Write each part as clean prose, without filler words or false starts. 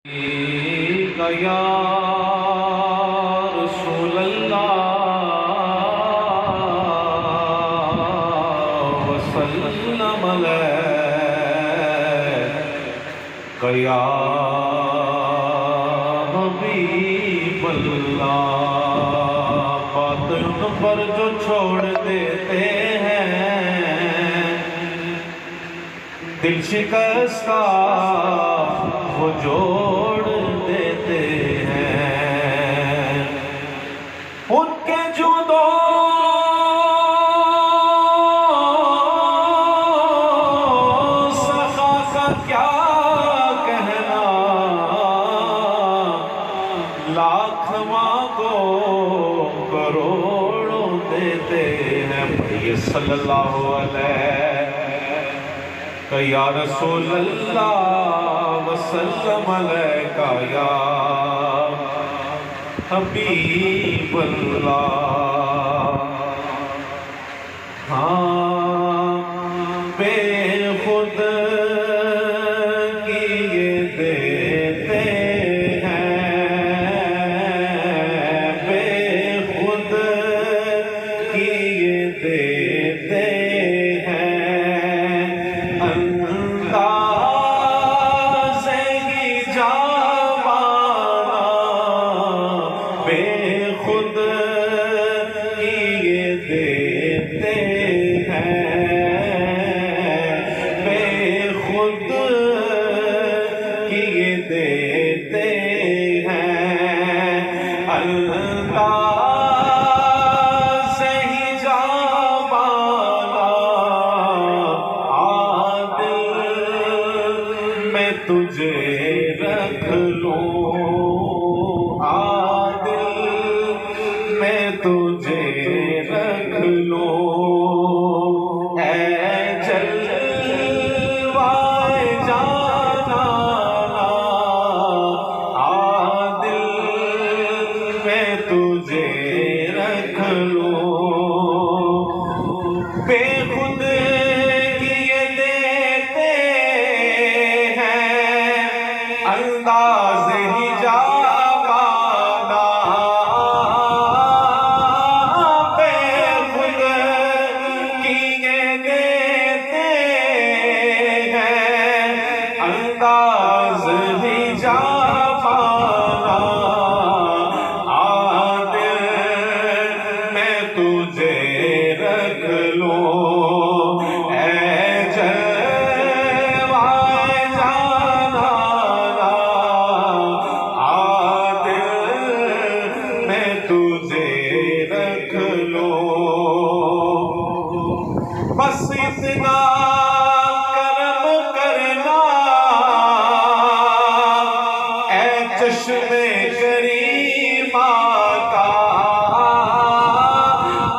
یا رسول اللہ وسلم علیک یا حبیب اللہ۔ بات پر جو چھوڑ دیتے ہیں دل شکستہ وہ جوڑ دیتے ہیں، ان کے جو دو سخا کا کیا کہنا، لاکھ مانگو کروڑوں دیتے ہیں۔ پڑھیے صلی اللہ علیہ یا رسول اللہ وسلم علیک یا حبیب اللہ۔ ہاں بے خود کیے دیتے ہیں، بے خود کیے دیتے تجھے رکھ لوں عادل، میں تجھے رکھ لوں اے جلوائے جانا عادل، میں تجھے رکھ لوں بے خود انداز ہی جاوانا، بے خود کیے دیتے ہیں انداز ہی جاوانا عادل، میں تجھے رکھ لوں بس اتنا کرم کرنا اے چشم کریم کا،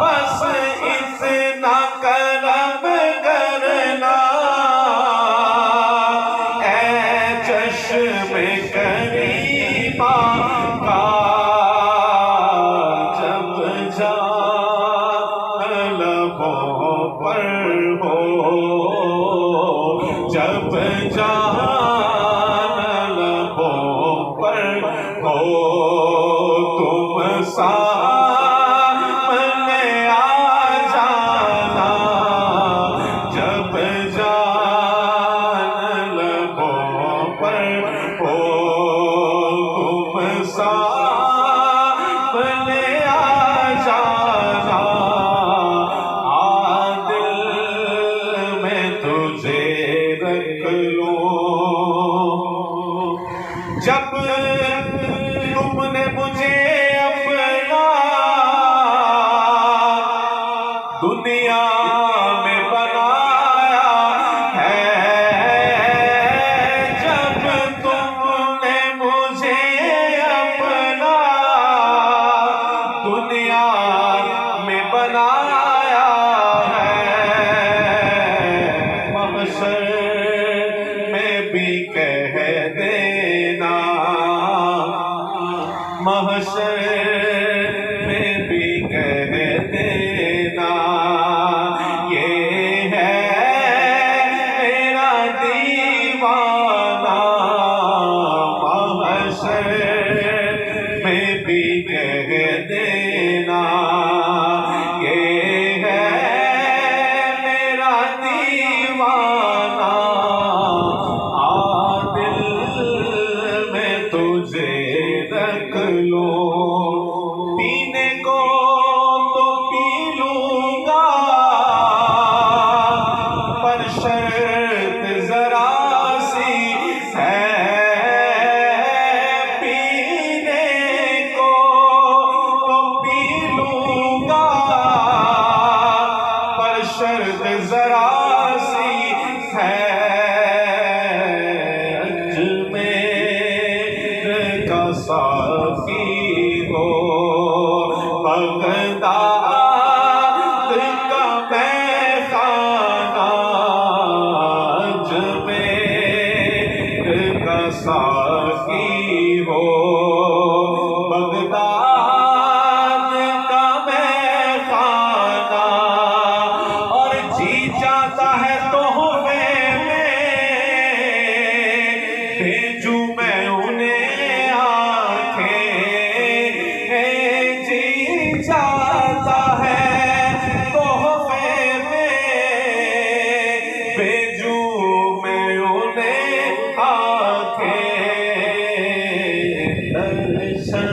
بس اتنا کرم کرنا اے چشم کریم کا، جب جا جب جان لبوں پر ہو تم سامنے آ جانا، جب جان لبوں پر ہو تم سامنے آ جانا جب تم نے مجھے اپنا دنیا میں بنایا ہے، جب تم نے مجھے اپنا دنیا میں بنایا ہے، محشر میں بھی کہہ دینا، محشر میں بھی کہہ دینا، یہ ہے میرا دیوانہ محشر میں بھی کہہ دینا یہ ہے میرا دیوانہ دل میں تجھے رکھ لوں پینے کو تو پی لوں گا پر شرط ذرا سی ہے پینے کو تو پی لوں گا پر شرط ذرا سی ہے اجمیر کا ساقی ہو بغداد کا میخانہ اجمیر کا ساقی ہو بغداد کا میخانہ اور جی جاتا ہے تحفے میں بھیجوں میں انہیں آنکھیں جی جاتا ہے تحفے میں بھیجوں میں انہیں آنکھیں درشن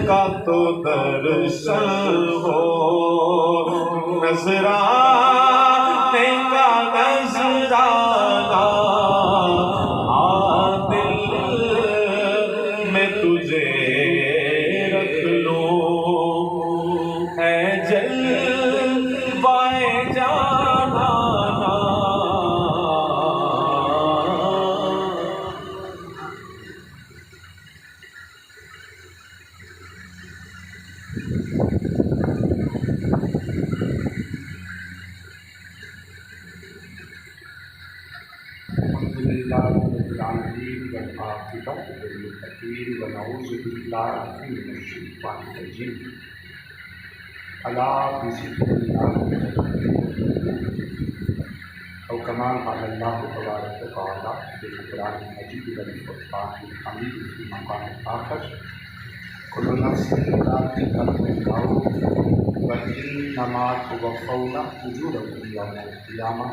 کا تو درشن ہو نذرانے کا نذرانہ دل میں تجھے رکھ لوں اے جلوۂ جانانا الحمد للہ رب العالمین والعاقبۃ للمتقین ونعوذ باللہ من الشیطان الرجیم الا بذکر اللہ او کما قال اللہ تبارک و تعالی فی القرآن المجید والفرقان الحمید فی مقام آخر کل نفس ذائقۃ الموت وانما توفون اجورکم یوم القیامہ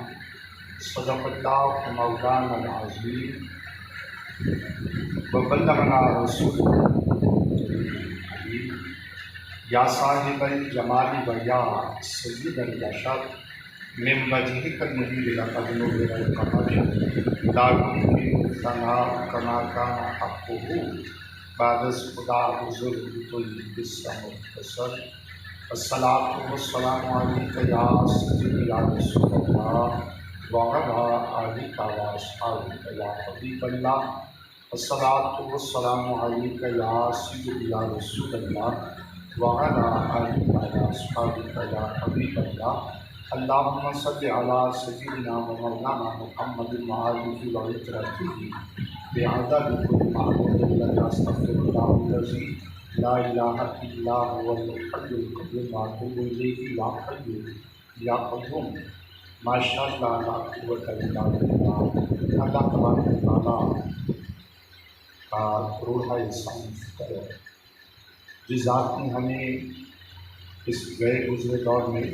صدق اللہ مولانا العظیم وبلغنا رسولہ الکریم یا صاحب الجمال و یا سید البشر من وجهك المنیر لقد نور القمر لا يمكن الثناء كما كان حقه بعد خدا حضور طیب السمع والبصر الصلاۃ والسلام علیک یا سید یا رسول اللہ وعلى آلك وأصحابك يا حبيب الله الصلاة والسلام عليك يا سيدي يا رسول الله وعلى آلك وأصحابك يا حبيب الله اللهم صل على سيدنا ومولانا محمد وآله وعترته بعدد كل معبود لك أستغفر الله الذي لا إله إلا هو الحي القيوم وأتوب إليه يا حي يا قيوم ماشاء اللہ لا قوت الا باللہ اللہ تبارک و تعالیٰ کا روح انسان کرے جس ذات نے ہمیں اس گئے گزرے دور میں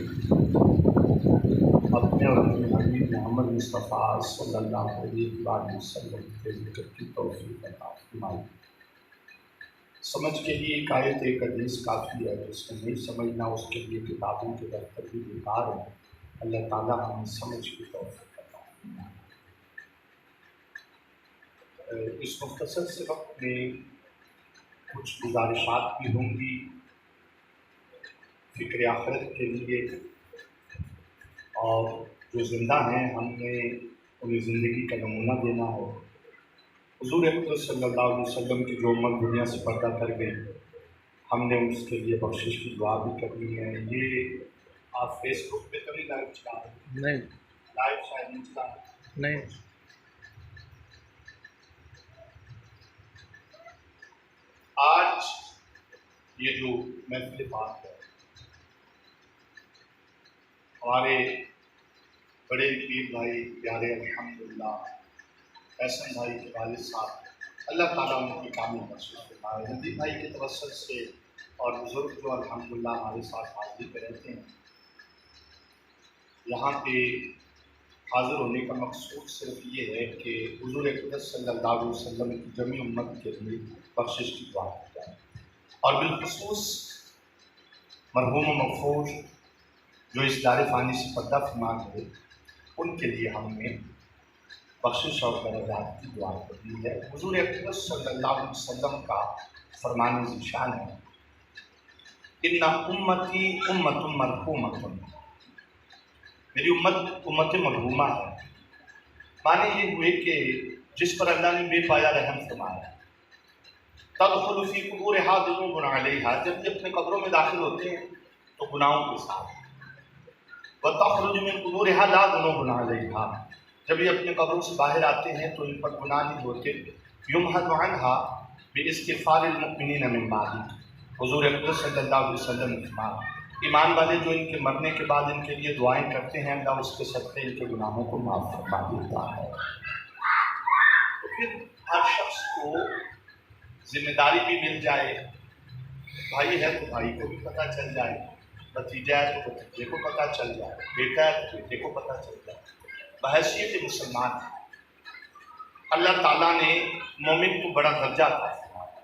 اپنے اور اپنے حبیب محمد مصطفیٰ صلی اللہ علیہ وسلم کے ذکر کی توفیق عطا فرمائی۔ سمجھ کے لیے ایک آیت ایک حدیث کافی ہے، جس کو نہیں سمجھنا اس کے لیے کتابوں کے دفتر بھی بیکار ہے۔ اللہ تعالیٰ ہمیں سمجھ کی توفیق عطا فرمائے۔ اس مختصر سے وقت میں کچھ گزارشات بھی ہوں گی فکر آخرت کے لیے، اور جو زندہ ہیں ہم نے انہیں زندگی کا نمونہ دینا ہے۔ حضور اکرم صلی اللہ علیہ وسلم کی جو امت دنیا سے پردہ کر گئی، ہم نے اس کے لیے بخشش کی دعا بھی کرنی ہے۔ یہ آپ فیس بک پہ کبھی لائیو چلا رہے ہیں؟ نہیں لائیو شاید نہیں چلا رہے۔ نہیں آج یہ جو محفل بات ہے، ہمارے بڑے پیر بھائی پیارے الحمدللہ احسن بھائی کے والد صاحب اللہ تعالیٰ ان کی کامل محسوس فرمائے۔ ندی بھائی کے توسل سے اور بزرگ جو الحمدللہ ہمارے ساتھ حاضری پہ رہتے ہیں، یہاں پہ حاضر ہونے کا مقصود صرف یہ ہے کہ حضور اقدس صلی اللہ علیہ وسلم کی جمی امت کے لیے بخشش کی دعا کی جائے، اور بالخصوص مرحوم و مغفور جو اس دار فانی سے پردہ فرما گئے، ان کے لیے ہم نے بخشش اور درجات کی دعا کرنی ہے۔ حضور اقدس صلی اللہ علیہ وسلم کا فرمان ذیشان ہے، ان امتی امت مرحومۃ، میری امت مرحومہ ہے۔ معنی یہ ہوئے کہ جس پر اللہ نے بے پایا رحم فرمایا، تدخل فی قبورہا ذنوب علیہا، جب یہ اپنے قبروں میں داخل ہوتے ہیں تو گناہوں کے ساتھ، وتخرج من قبورہا لا ذنوب علیہا، جب یہ اپنے قبروں سے باہر آتے ہیں تو ان پر گناہ نہیں ہوتے، یمحض عنہا باستغفار المؤمنین من بعد، حضور اقدس صلی اللہ علیہ وسلم نے فرمایا ایمان والے جو ان کے مرنے کے بعد ان کے لیے دعائیں کرتے ہیں، اللہ اس کے صدقے ان کے گناہوں کو معاف فرما دیتا ہے۔ تو پھر ہر شخص کو ذمہ داری بھی مل جائے، بھائی ہے تو بھائی کو بھی پتہ چل جائے، بھتیجا ہے تو بھتیجے کو پتہ چل جائے، بیٹا ہے تو بیٹے کو پتہ چل جائے۔ بحیثیت مسلمان اللہ تعالیٰ نے مومن کو بڑا درجہ عطا فرمایا۔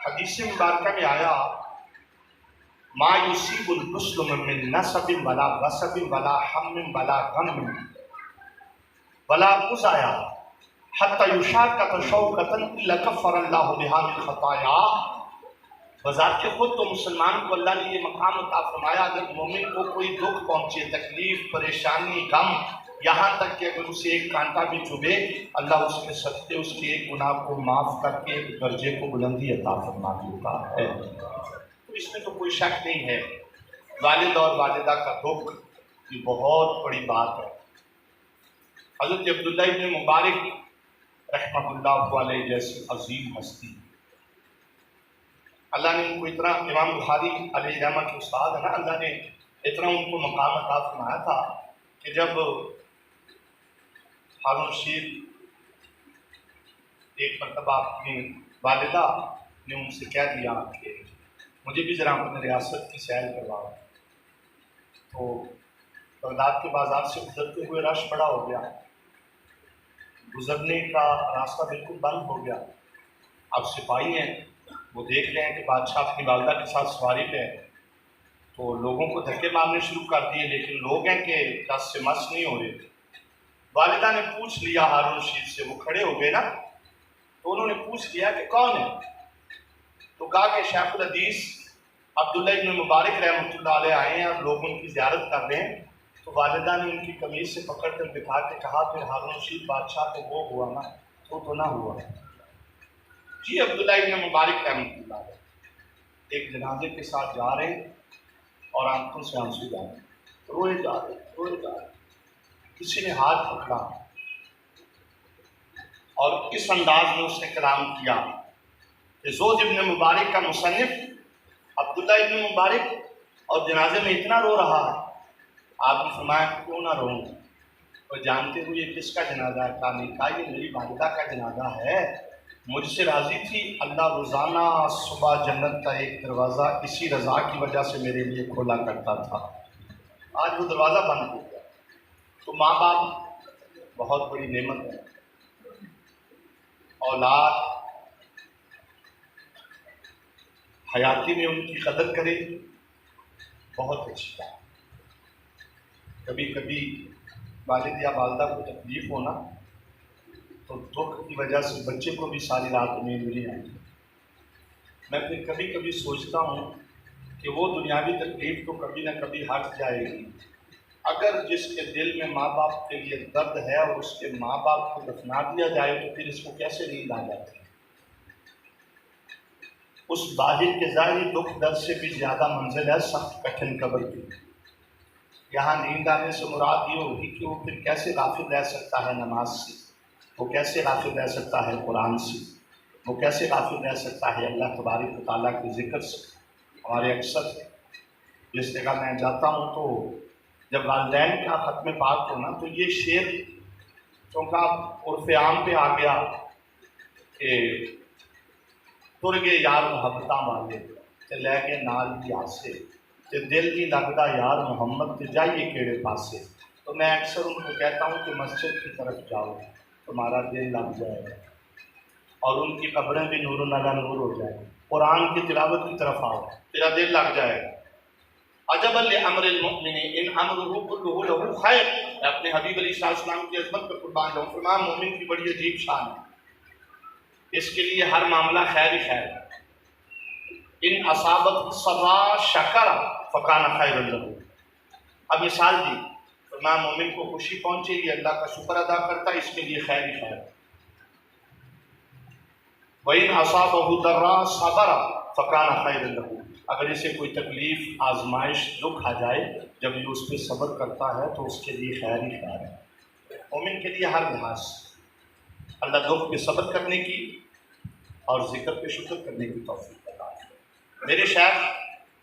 حدیث مبارکہ میں آیا، ما یصیب المسلم من نصب ولا غصب ولا ہم ولا غم ولا قضایا حتی یشاکت شوکۃ الا کفر اللہ بہا من خطایا۔ بذات خود تو مسلمان کو اللہ نے یہ مقام عطا فرمایا، اگر مومن کو کوئی دکھ پہنچے، تکلیف، پریشانی، غم، یہاں تک کہ اگر اسے ایک کانٹا بھی چبھے، اللہ اس کے صدقے اس کے ایک گناہ کو معاف کر کے ایک درجے کو بلندی عطا فرما دیتا ہے۔ تو اس میں تو کوئی شک نہیں ہے، والد اور والدہ کا دکھ یہ بہت بڑی بات ہے۔ حضرت عبداللہ ابن مبارک رحمہ اللہ علیہ جیسی عظیم ہستی، اللہ نے ان کو اتنا، امام بخاری علیہ رحمہ کے استاد ہے نا، اللہ نے اتنا ان کو مقام عطا فرمایا تھا کہ جب ہارون رشید ایک مرتبہ اپنی والدہ نے ان سے کہہ دیا کہ مجھے بھی ذرا اپنے ریاست کی سیر کرواؤ، تو بغداد کے بازار سے گزرتے ہوئے رش بڑا ہو گیا، گزرنے کا راستہ بالکل بند ہو گیا۔ اب سپاہی ہیں، وہ دیکھ رہے ہیں کہ بادشاہ اپنی والدہ کے ساتھ سواری پہ ہے، تو لوگوں کو دھکے مارنے شروع کر دیے، لیکن لوگ ہیں کہ دس سے مس نہیں ہو رہے۔ والدہ نے پوچھ لیا ہارون رشید سے، وہ کھڑے ہو گئے نا، تو انہوں نے پوچھ لیا کہ کون ہے، تو کہا کہ شیخ الحدیث عبداللہ ابن مبارک رحمۃ اللہ علیہ آئے ہیں اور لوگ ان کی زیارت کر رہے ہیں۔ تو والدہ نے ان کی قمیض سے پکڑ کر دکھا کے کہا پھر ہارون رشید بادشاہ کو وہ ہوا نا، تو نہ ہوا۔ جی عبداللہ ابن مبارک رحمۃ اللہ علیہ ایک جنازے کے ساتھ جا رہے ہیں اور آنکھوں سے آنسو جا رہے ہیں، روئے جا رہے، کسی نے ہاتھ پکڑا اور اس انداز میں اس نے کلام کیا کہ زوج ابن مبارک کا مصنف عبداللہ ابن مبارک اور جنازے میں اتنا رو رہا ہے۔ آپ نے فرمایا کیوں نہ روں، اور جانتے ہوئے یہ کس کا جنازہ ہے؟ کہا نہیں، کہا یہ میری والدہ کا جنازہ ہے، مجھ سے راضی تھی، اللہ روزانہ صبح جنت کا ایک دروازہ اسی رضا کی وجہ سے میرے لیے کھولا کرتا تھا، آج وہ دروازہ بند ہو گیا۔ تو ماں باپ بہت بڑی نعمت ہے، اولاد حیاتی میں ان کی قدر کرے، بہت اچھی بات۔ کبھی کبھی والد یا والدہ کو تکلیف ہونا تو دکھ کی وجہ سے بچے کو بھی ساری رات نیند نہیں آئی۔ میں پھر کبھی کبھی سوچتا ہوں کہ وہ دنیاوی تکلیف تو کبھی نہ کبھی ہٹ جائے گی، اگر جس کے دل میں ماں باپ کے لیے درد ہے اور اس کے ماں باپ کو دفنا دیا جائے تو پھر اس کو کیسے نیند آ جاتی ہے؟ اس باہر کے ظاہری دکھ درد سے بھی زیادہ منزل ہے سخت کٹھن قبر کی۔ یہاں نیند آنے سے مراد یہ ہوگی کہ وہ پھر کیسے غافل رہ سکتا ہے نماز سے، وہ کیسے غافل رہ سکتا ہے قرآن سے، وہ کیسے غافل رہ سکتا ہے اللہ تبارک و تعالیٰ کے ذکر سے۔ ہمارے اکثر جس جگہ میں جاتا ہوں تو جب والدین کا ختم پاک ہونا تو یہ شعر چونکہ اب عرف عام پہ آ گیا کہ تر گئے یار محبتاں والے تے لے کے نال دی آسے تے دل نہیں لگتا یار محمد تے جائیے کیڑے پاسے. تو میں اکثر ان کو کہتا ہوں کہ مسجد کی طرف جاؤ تمہارا دل لگ جائے گا اور ان کی قبریں بھی نور علی نور ہو جائے. قرآن کی تلاوت کی طرف آؤ تیرا دل لگ جائے گا. عجبا لامر المؤمن ان امره كله له خیر. میں اپنے حبیب علیہ السلام کی عظمت پہ قربان جاؤں. فرمایا مومن کی بڑی عجیب شان ہے, اس کے لیے ہر معاملہ خیر ہی خیر ہے. ان اصابت سرا شکر فکان خیر له. اب مثال دی, فرمایا مومن کو خوشی پہنچے گی اللہ کا شکر ادا کرتا ہے, اس کے لیے خیر ہی خیر. وَإِنْ أَصَابَهُ ضَرًّا صَبَرَ فَكَانَ خَيْرًا لَهُ. اگر اسے کوئی تکلیف آزمائش دکھ آ جائے جب یہ اس پہ صبر کرتا ہے تو اس کے لیے خیر ہی خیر ہے. مومن کے لیے ہر لحاظ اللہ دکھ پہ صبر کرنے کی اور ذکر پہ شکر کرنے کی توفیق عطا کرے. میرے شیخ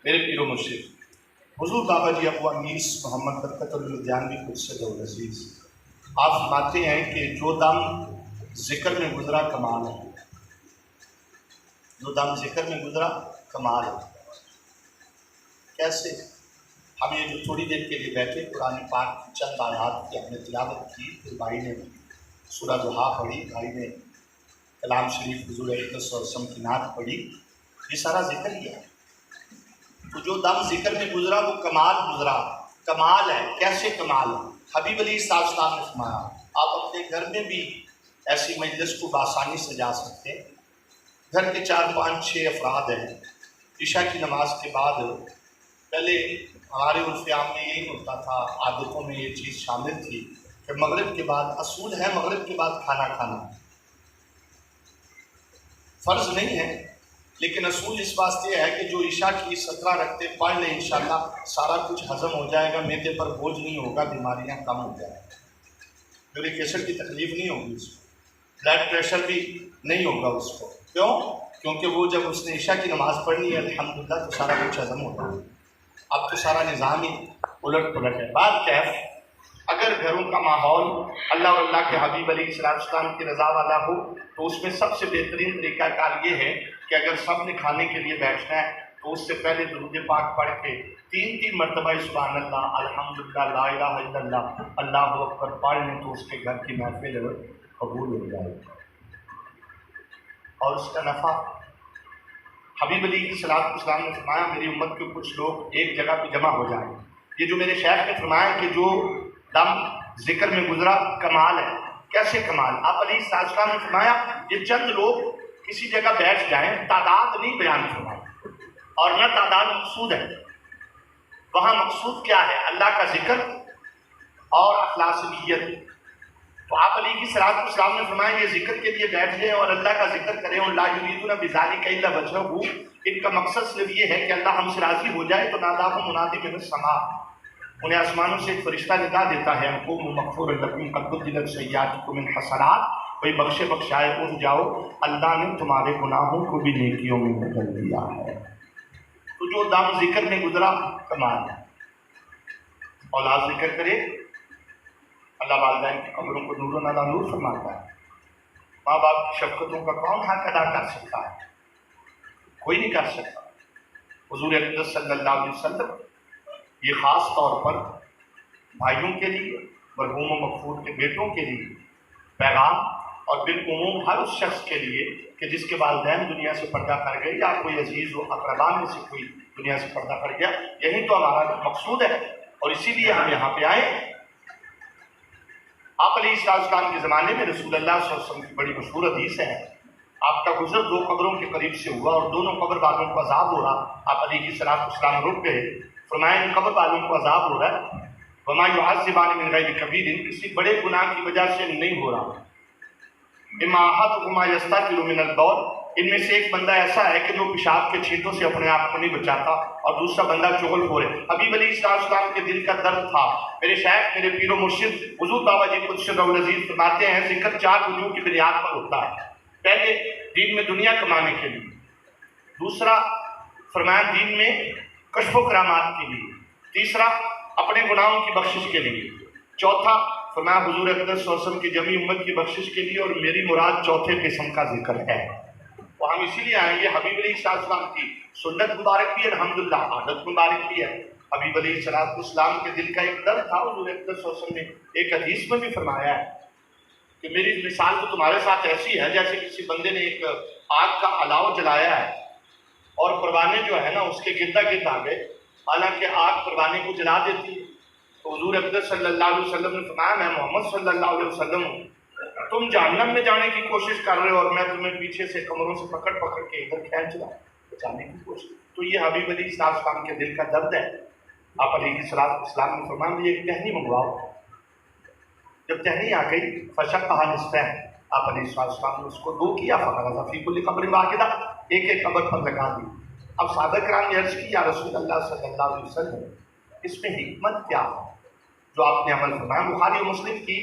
میرے پیر و مرشد حضور بابا جی ابو انیس محمد برکت الدیانوی قدس العزیز آپ فرماتے ہیں کہ جو دم ذکر میں گزرا کمال ہے, جو دم ذکر میں گزرا کمال ہے. کیسے؟ ہم یہ جو تھوڑی دیر کے لیے بیٹھے قرآن پاک کی چند آیات کی ہم نے تلاوت کی, پھر بھائی نے سورہ ضحیٰ پڑھی, بھائی نے کلام شریف حضور اقدس صلی اللہ علیہ وسلم کی نعت پڑھی, یہ سارا ذکر کیا. تو جو دم ذکر میں گزرا وہ کمال گزرا. کمال ہے. کیسے کمال ہے؟ حبیب علیہ السلام نے فرمایا آپ اپنے گھر میں بھی ایسی مجلس کو بآسانی سجا سکتے ہیں. گھر کے 4 5 6 افراد ہیں, عشاء کی نماز کے بعد پہلے ہمارے عرف عام میں یہی ہوتا تھا, عادتوں میں یہ چیز شامل تھی کہ مغرب کے بعد, اصول ہے مغرب کے بعد کھانا کھانا, فرض نہیں ہے لیکن اصول اس واسطے ہے کہ جو عشاء کی 17 رکعتیں پڑھ لیں انشاءاللہ سارا کچھ ہضم ہو جائے گا, معدے پر بوجھ نہیں ہوگا, بیماریاں کم ہو جائیں گی, یورک ایسڈ کی تکلیف نہیں ہوگی اس کو, بلڈ پریشر بھی نہیں ہوگا اس کو. کیوں؟ کیونکہ وہ جب اس نے عشاء کی نماز پڑھنی ہے الحمدللہ تو سارا کچھ ہضم ہوتا ہے. اب تو سارا نظام ہی الٹ پلٹ ہے. بات کیف اگر گھروں کا ماحول اللہ اور اللہ کے حبیب علیہ السلام کی رضا والا ہو تو اس میں سب سے بہترین طریقہ کار یہ ہے کہ اگر سب نے کھانے کے لیے بیٹھنا ہے تو اس سے پہلے درود پاک پڑھ کے 3 مرتبہ سبحان اللہ الحمدللہ لا الہ الا اللہ اللہ اکبر پڑھ لیں تو اس کے گھر کی محفل قبول ہو جائے گی. اور اس کا نفع حبیب علیہ السلام نے فرمایا میری امت کے کچھ لوگ ایک جگہ پہ جمع ہو جائیں. یہ جو میرے شیخ نے فرمایا کہ جو دم ذکر میں گزرا کمال ہے. کیسے کمال؟ آپ علیہ السلام نے فرمایا یہ چند لوگ کسی جگہ بیٹھ جائیں, تعداد نہیں بیان فرمائی اور نہ تعداد مقصود ہے. وہاں مقصود کیا ہے؟ اللہ کا ذکر اور اخلاص نیت. تو آپ علیہ السلام نے فرمایا یہ ذکر کے لیے بیٹھ جائیں اور اللہ کا ذکر کریں, اور لا یریدون بذالک الا وجہہ, ان کا مقصد صرف یہ ہے کہ اللہ ہم سے راضی ہو جائے. تو ناداہم منادی من السماء, انہیں آسمانوں سے ایک فرشتہ ندا دیتا ہے قوموا مغفورا لکم قد بدلت سیئاتکم بالحسنات, کوئی بخشے بخشائے اٹھ جاؤ اللہ نے تمہارے گناہوں کو بھی نیکیوں میں بدل دیا ہے. تو جو دم ذکر میں گزرا کمال ہے. اولاد ذکر کرے, اللہ والدین کی قبروں کو نور علی نور فرماتا ہے. ماں باپ کی شفقتوں کا کون حق ادا کر سکتا ہے؟ کوئی نہیں کر سکتا. حضور اقدس صلی اللہ علیہ وسلم یہ خاص طور پر بھائیوں کے لیے, مرحوم و مغفور کے بیٹوں کے لیے پیغام, اور بالعموم ہر اس شخص کے لیے کہ جس کے والدین دنیا سے پردہ کر گئے یا کوئی عزیز و اقربا میں سے کوئی دنیا سے پردہ کر گیا, یہی تو ہمارا مقصود ہے اور اسی لیے ہم یہاں پہ آئے. آپ علیہ السلام کے زمانے میں رسول اللہ صلی اللہ علیہ وسلم کی بڑی مشہور حدیث ہے, آپ کا گزر 2 قبروں کے قریب سے ہوا اور دونوں قبر والوں کو عذاب ہو رہا. آپ علیہ السلام رک گئے, فرمایا ان قبر والوں کو عذاب ہو رہا ہے وما يعذبان من غیر کبیر, کسی بڑے گناہ کی وجہ سے نہیں ہو رہا. اما احدهما يستتر من البول, ان میں سے ایک بندہ ایسا ہے کہ جو پیشاب کے چھینٹوں سے اپنے آپ کو نہیں بچاتا اور دوسرا بندہ چغل خور ہے. حبیب علیہ السلام کے دل کا درد تھا. میرے شیخ میرے پیر و مرشد حضور بابا جی قدس العزیز فرماتے ہیں ذکر 4 وجوہ کی بنیاد پر ہوتا ہے. پہلے دین میں دنیا کمانے کے لیے, دوسرا فرمایا دین میں کشف و کرامات کے لیے, تیسرا اپنے گناہوں کی بخشش کے لیے, چوتھا فرمایا حضور اقدس صلی اللہ علیہ وسلم کی جمی امت کی بخشش کے لیے، اور میری مراد چوتھے قسم کا ذکر ہے۔ وہ ہم اسی لیے آئیں گے، حبیب علیہ السلام کی سنت مبارک بھی ہے، الحمدللہ عادت مبارک بھی ہے۔ حبیب علیہ السلام کے دل کا ایک درد تھا، حضور اقدس صلی اللہ علیہ وسلم نے ایک حدیث میں بھی فرمایا ہے کہ میری مثال تو تمہارے ساتھ ایسی ہے جیسے کسی بندے نے ایک آگ کا الاؤ جلایا ہے اور پروانے جو ہے نا اس کے گردا گرد آ گئے، حالانکہ آگ پروانے کو جلا دیتی ہے۔ تو حضور اقدس صلی اللہ علیہ وسلم نے فرمایا میں محمد صلی اللہ علیہ وسلم ہوں، تم جہنم میں جانے کی کوشش کر رہے ہو اور میں تمہیں پیچھے سے کمروں سے پکڑ پکڑ کے ادھر کھینچ رہا ہوں جانے کی کوشش۔ تو یہ حبیب علیہ السلام کے دل کا درد ہے۔ آپ علیہ السلام نے فرمایا مجھے ایک ٹہنی منگواؤ۔ جب ٹہنی آ گئی فشقھا نصفین، آپ علیہ السلام نے اس کو دو کیا، فغرز فی کل قبر واحدہ، ایک ایک قبر پر لگا دی۔ اب صحابہ کرام نے عرض کی یا رسول اللہ صلی اللہ علیہ وسلم اس میں حکمت کیا ہے جو آپ نے عمل فرمایا؟ بخاری و مسلم کی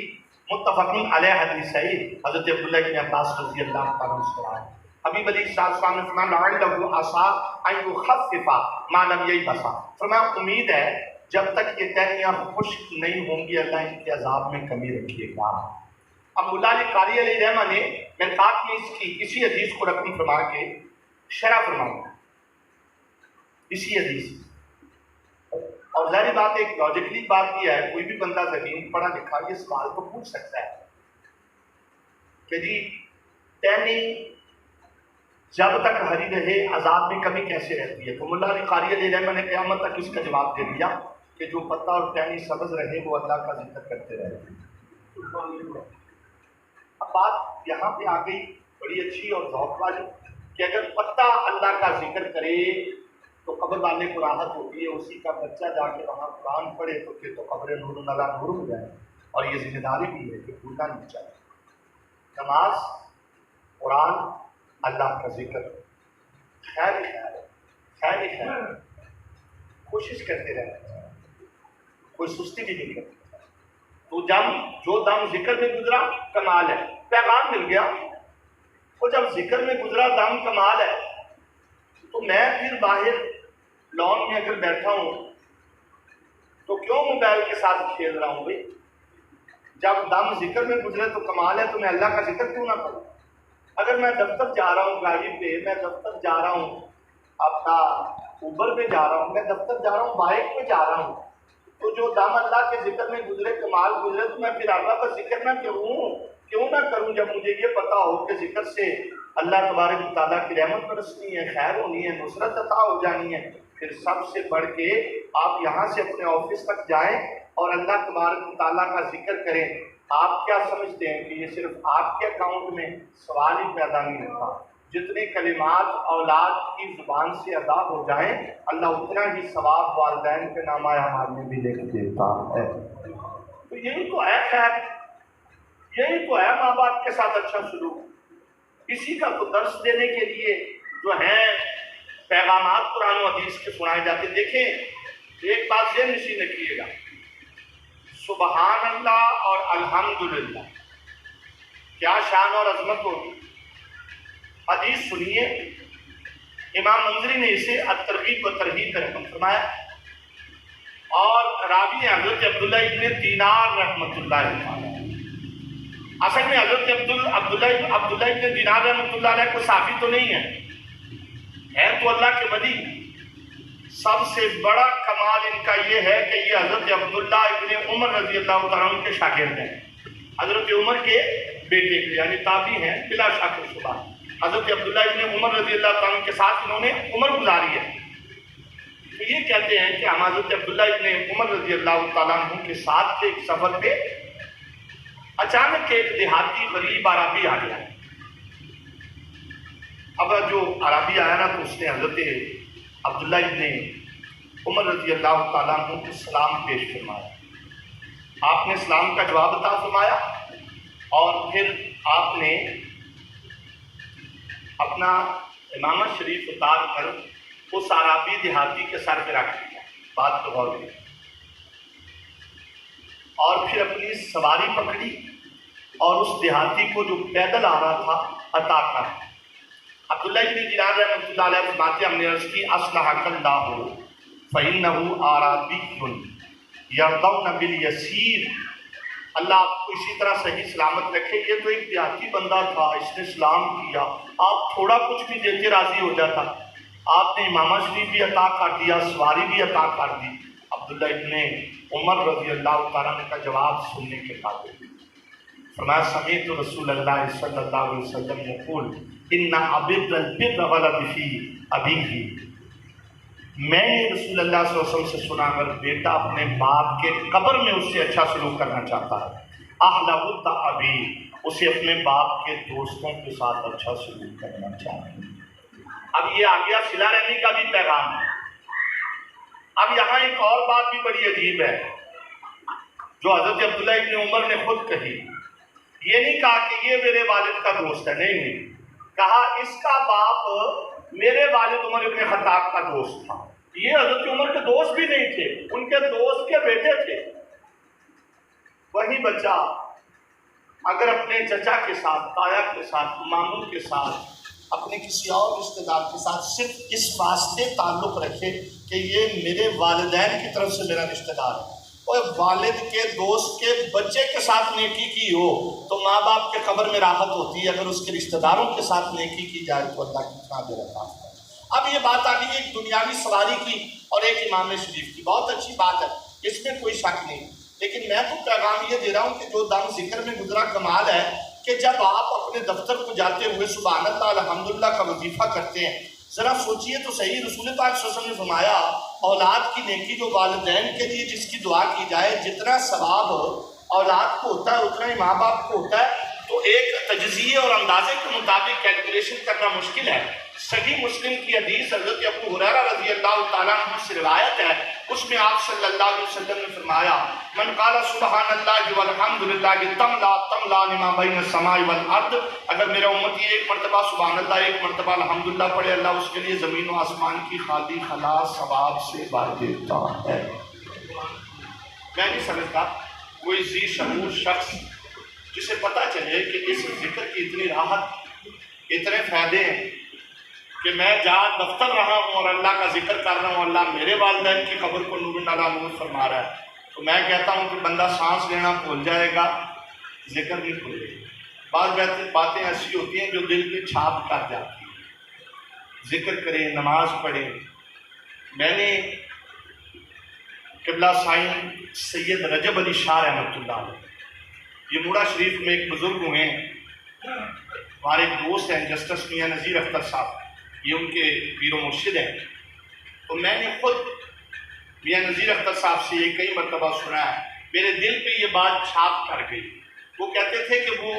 متفقین علیہ حدیث ہے، حضرت عبداللہ بن عباس رضی اللہ تعالیٰ عنہ سے روایت۔ حبیب علیہ السلام نے فرمایا لعلہ عسیٰ ان یخفف ما لم ییبس، فرمایا امید ہے جب تک یہ ٹہنیاں خشک نہیں ہوں گی اللہ ان کے عذاب میں کمی رکھیے گا۔ اب مولا علی قاری علیہ رحمہ نے مرقات میں اسی حدیث کو رقم فرما کے شرح فرمایا اسی حدیث، اور ظاہری بات ایک لاجیکلی بات یہ ہے، کوئی بھی بندہ زمین پڑھا لکھا یہ سوال تو پوچھ سکتا ہے کہ جی ٹہنی جب تک ہری رہے عذاب میں کمی کیسے رہتی ہے؟ تو مولا علی قاری علیہ رحمہ نے قیامت تک اس کا جواب دے دیا کہ جو پتا اور ٹہنی سبز رہے وہ اللہ کا ذکر کرتے رہے۔ اب بات یہاں پہ آ گئی بڑی اچھی اور ذوق والی کہ اگر پتا اللہ کا ذکر کرے تو قبر والے کو راحت ہوتی ہے، اسی کا بچہ جا کے وہاں قرآن پڑھے تو پھر تو قبر نور نلا نور ہو جائے، اور یہ ذمہ داری بھی ہے کہ بھولنا نہیں چاہیے۔ نماز، قرآن، اللہ کا ذکر، خیر خیر خیر کوشش کرتے رہتے ہیں، کوئی سستی بھی نہیں کرتے۔ تو جو دم ذکر میں گزرا کمال ہے، پیغام مل گیا۔ وہ جب ذکر میں گزرا دم کمال ہے، تو میں پھر باہر لان میں اگر بیٹھا ہوں تو کیوں موبائل کے ساتھ کھیل رہا ہوں بھائی؟ جب دم ذکر میں گزرے تو کمال ہے، تو میں اللہ کا ذکر کیوں نہ کروں؟ اگر میں دفتر جا رہا ہوں گاڑی پہ، میں دفتر جا رہا ہوں اپنا اوبر پہ جا رہا ہوں، میں دفتر جا رہا ہوں بائک پہ جا رہا ہوں، تو جو دم اللہ کے ذکر میں گزرے کمال گزرے تو میں پھر اللہ کا ذکر نہ کیوں نہ کروں؟ جب مجھے یہ پتا ہو کہ ذکر سے اللہ تبارک و تعالیٰ کی رحمت برسنی ہے، خیر ہونی ہے، نصرت عطا ہو جانی ہے، پھر سب سے بڑھ کے آپ یہاں سے اپنے آفس تک جائیں اور اللہ تبارک و تعالیٰ کا ذکر کریں۔ آپ کیا سمجھتے ہیں کہ یہ صرف آپ کے اکاؤنٹ میں سوال ہی پیدا نہیں ہوتا؟ جتنے کلمات اولاد کی زبان سے ادا ہو جائیں اللہ اتنا ہی ثواب والدین کے نامہ اعمال میں بھی لکھ دیتا ہے۔ تو یہی تو ہے خیر، یہی تو ہے ماں باپ کے ساتھ اچھا سلوک۔ اسی کا تو درس دینے کے لیے جو ہیں پیغامات قرآن و حدیث کے سنائے جاتے۔ دیکھیں ایک بات ذہن نشین رکھیے گا، سبحان اللہ اور الحمدللہ کیا شان اور عظمت ہوگی۔ حدیث سنیے، امام منذری نے اسے الترغیب و ترہیب رحمت فرمایا، اور راوی حضرت عبداللہ ابن دینار رحمۃ اللہ علیہ۔ اصل میں حضرت عبداللہ ابن دینار رحمۃ اللہ علیہ کو صحابی تو نہیں ہے تو اللہ کے ولی۔ سب سے بڑا کمال ان کا یہ ہے کہ یہ حضرت عبداللہ ابن عمر رضی اللہ تعالیٰ عنہ کے شاگرد ہیں، حضرت عمر کے بیٹے کے، یعنی تابعی ہیں بلا شک و شبہ۔ حضرت عبداللہ ابن عمر رضی اللہ تعالیٰ عنہ کے ساتھ انہوں نے عمر گزاری ہے، تو یہ کہتے ہیں کہ ہم حضرت عبداللہ ابن عمر رضی اللہ تعالیٰ عنہ کے ساتھ کے ایک سفر پہ، اچانک ایک دیہاتی غریب عربی آ گیا۔ اب جو عربی آیا نا تو اس نے حضرت عبداللہ ابن عمر رضی اللہ تعالیٰ عنہ کو سلام پیش فرمایا۔ آپ نے سلام کا جواب عطا فرمایا، اور پھر آپ نے اپنا امامت شریف اتار کر اس عربی دیہاتی کے سر پہ رکھ دیا، بات کو غور کی، اور پھر اپنی سواری پکڑی اور اس دیہاتی کو جو پیدل آ رہا تھا عطا کر۔ عبداللہ ابن دینار رحمۃ اللہ علیہ فرماتے ہم نے عرض کی اصلحک اللہ فإنہ اعرابی یرضون بالیسیر، اللہ آپ کو اسی طرح صحیح سلامت رکھے۔ یہ تو ایک دیہاتی بندہ تھا، اس نے اسلام کیا، آپ تھوڑا کچھ بھی دیتے راضی ہو جاتا، آپ نے امامہ شریف بھی عطا کر دیا، سواری بھی عطا کر دی۔ عبداللہ ابن عمر رضی اللہ تعالیٰ عنہ کا جواب سننے کے بعد فرمایا سمیعت رسول اللہ صلی اللہ علیہ وسلم یقول ان عبد البر ولد فی ابیہ، میں نے رسول اللہ صلی اللہ علیہ وسلم سے سنا اگر بیٹا اپنے باپ کے قبر میں اس سے اچھا سلوک کرنا چاہتا ہے، احلہ ابی، اسے اپنے باپ کے دوستوں کے ساتھ اچھا سلوک کرنا چاہیے۔ اب یہ آ گیا صلہ رحمی کا بھی پیغام ہے۔ اب یہاں ایک اور بات بھی بڑی عجیب ہے جو حضرت عبداللہ ابن عمر نے خود کہی۔ یہ نہیں کہا کہ یہ میرے والد کا دوست ہے، نہیں، کہا اس کا باپ میرے والد عمر ابن خطاب کا دوست تھا۔ یہ حضرت عمر کے دوست بھی نہیں تھے، ان کے دوست کے بیٹے تھے۔ وہی بچہ اگر اپنے چچا کے ساتھ، تایا کے ساتھ، ماموں کے ساتھ، اپنے کسی اور رشتہ دار کے ساتھ صرف اس واسطے تعلق رکھے کہ یہ میرے والدین کی طرف سے میرا رشتہ دار ہے، اور والد کے دوست کے بچے کے ساتھ نیکی کی ہو تو ماں باپ کے قبر میں راحت ہوتی ہے، اگر اس کے رشتہ داروں کے ساتھ نیکی کی جائے تو اللہ کتنا دے رہا ہے۔ اب یہ بات آ گئی ایک دنیاوی سواری کی اور ایک امام شریف کی، بہت اچھی بات ہے، اس میں کوئی شک نہیں، لیکن میں تو پیغام یہ دے رہا ہوں کہ جو دم ذکر میں گزرا کمال ہے کہ جب آپ اپنے دفتر کو جاتے ہوئے سبحان اللہ الحمدللہ کا وظیفہ کرتے ہیں، ذرا سوچئے تو صحیح، رسول پاک صلی اللہ علیہ وسلم نے فرمایا اولاد کی نیکی جو والدین کے لیے جس کی دعا کی جائے، جتنا ثواب اولاد کو ہوتا ہے اتنا ہی ماں باپ کو ہوتا ہے۔ تو ایک تجزیے اور اندازے کے مطابق کیلکولیشن کرنا مشکل ہے۔ صحیح مسلم کی حدیث حضرت ابو ہریرہ رضی اللہ تعالیٰ عنہ سے روایت ہے، اس میں آپ صلی اللہ علیہ وسلم نے فرمایا من قال سبحان اللہ والحمد للہ تملا لما بین السماء والارض، اگر میرا امتی ایک مرتبہ سبحان اللہ ایک مرتبہ الحمدللہ پڑھے، اللہ اس کے لیے زمین و آسمان کی خالی خلا ثواب سے بھر دیتا ہے۔ میں نہیں سمجھتا کوئی ذی شعور شخص جسے پتہ چلے کہ اس ذکر کی اتنی راحت، اتنے فائدے ہیں کہ میں جہاں دفتر رہا ہوں اور اللہ کا ذکر کر رہا ہوں، اللہ میرے والدین کی قبر کو نور علی نور فرما رہا ہے، تو میں کہتا ہوں کہ بندہ سانس لینا بھول جائے گا، ذکر نہیں بھولے گا۔ بعض باتیں ایسی ہوتی ہیں جو دل پہ چھاپ کر جاتی ہیں، ذکر کریں، نماز پڑھیں۔ میں نے قبلہ سائن سید رجب علی شاہ رحمۃ اللہ علیہ، یہ موڑا شریف میں ایک بزرگ ہوئے ہیں، ہمارے ایک دوست ہیں جسٹس میاں نذیر اختر صاحب، یہ ان کے پیر و مرشد ہیں۔ تو میں نے خود میاں نذیر اختر صاحب سے یہ کئی مرتبہ سنا ہے، میرے دل پہ یہ بات چھاپ کر گئی۔ وہ کہتے تھے کہ وہ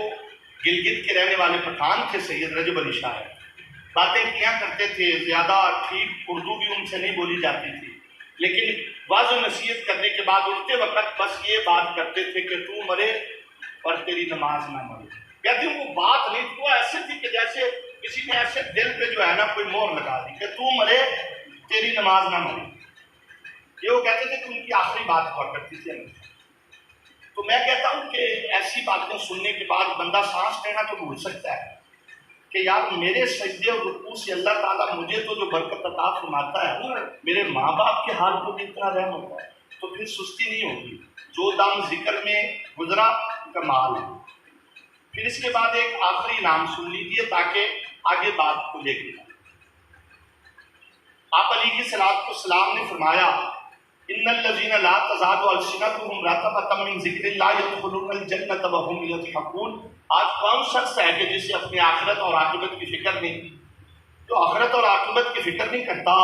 گلگت کے رہنے والے پٹھان تھے، سید رجب علی شاہ، باتیں کیا کرتے تھے، زیادہ ٹھیک اردو بھی ان سے نہیں بولی جاتی تھی، لیکن واضح نصیحت کرنے کے بعد اٹھتے وقت بس یہ بات کرتے تھے کہ تو مرے اور تیری نماز نہ مرے۔ کہتے ہیں وہ بات نہیں تھی، وہ ایسے تھی کہ جیسے کسی نے ایسے دل پہ جو ہے نا کوئی مہر لگا دی کہ تو مرے تیری نماز نہ مرے۔ یہ وہ کہتے تھے کہ ان کی آخری بات ہوا کرتی تھی۔ تو میں کہتا ہوں کہ ایسی باتیں سننے کے بعد بندہ سانس لینا تو بھول سکتا ہے کہ یار میرے سجدے اور رکوع سے اللہ تعالیٰ مجھے تو جو برکت عطا فرماتا ہے، میرے ماں باپ کے حال کو بھی اتنا رحم ہوتا ہے، تو پھر سستی نہیں ہوگی۔ جو دم ذکر میں گزرا کمال ہے۔ پھر اس کے بعد ایک آخری نام سن لیجیے تاکہ آگے بات کو لے کے جائیں۔ آپ علیہ الصلوۃ والسلام نے فرمایا ان الذین لا تزال السنتهم رطبۃ من ذکر اللہ يدخلون الجنۃ وهم یضحکون۔ آج کون شخص ہے کہ جسے اپنی آخرت اور عاقبت کی فکر نہیں، جو آخرت اور عاقبت کی فکر نہیں کرتا،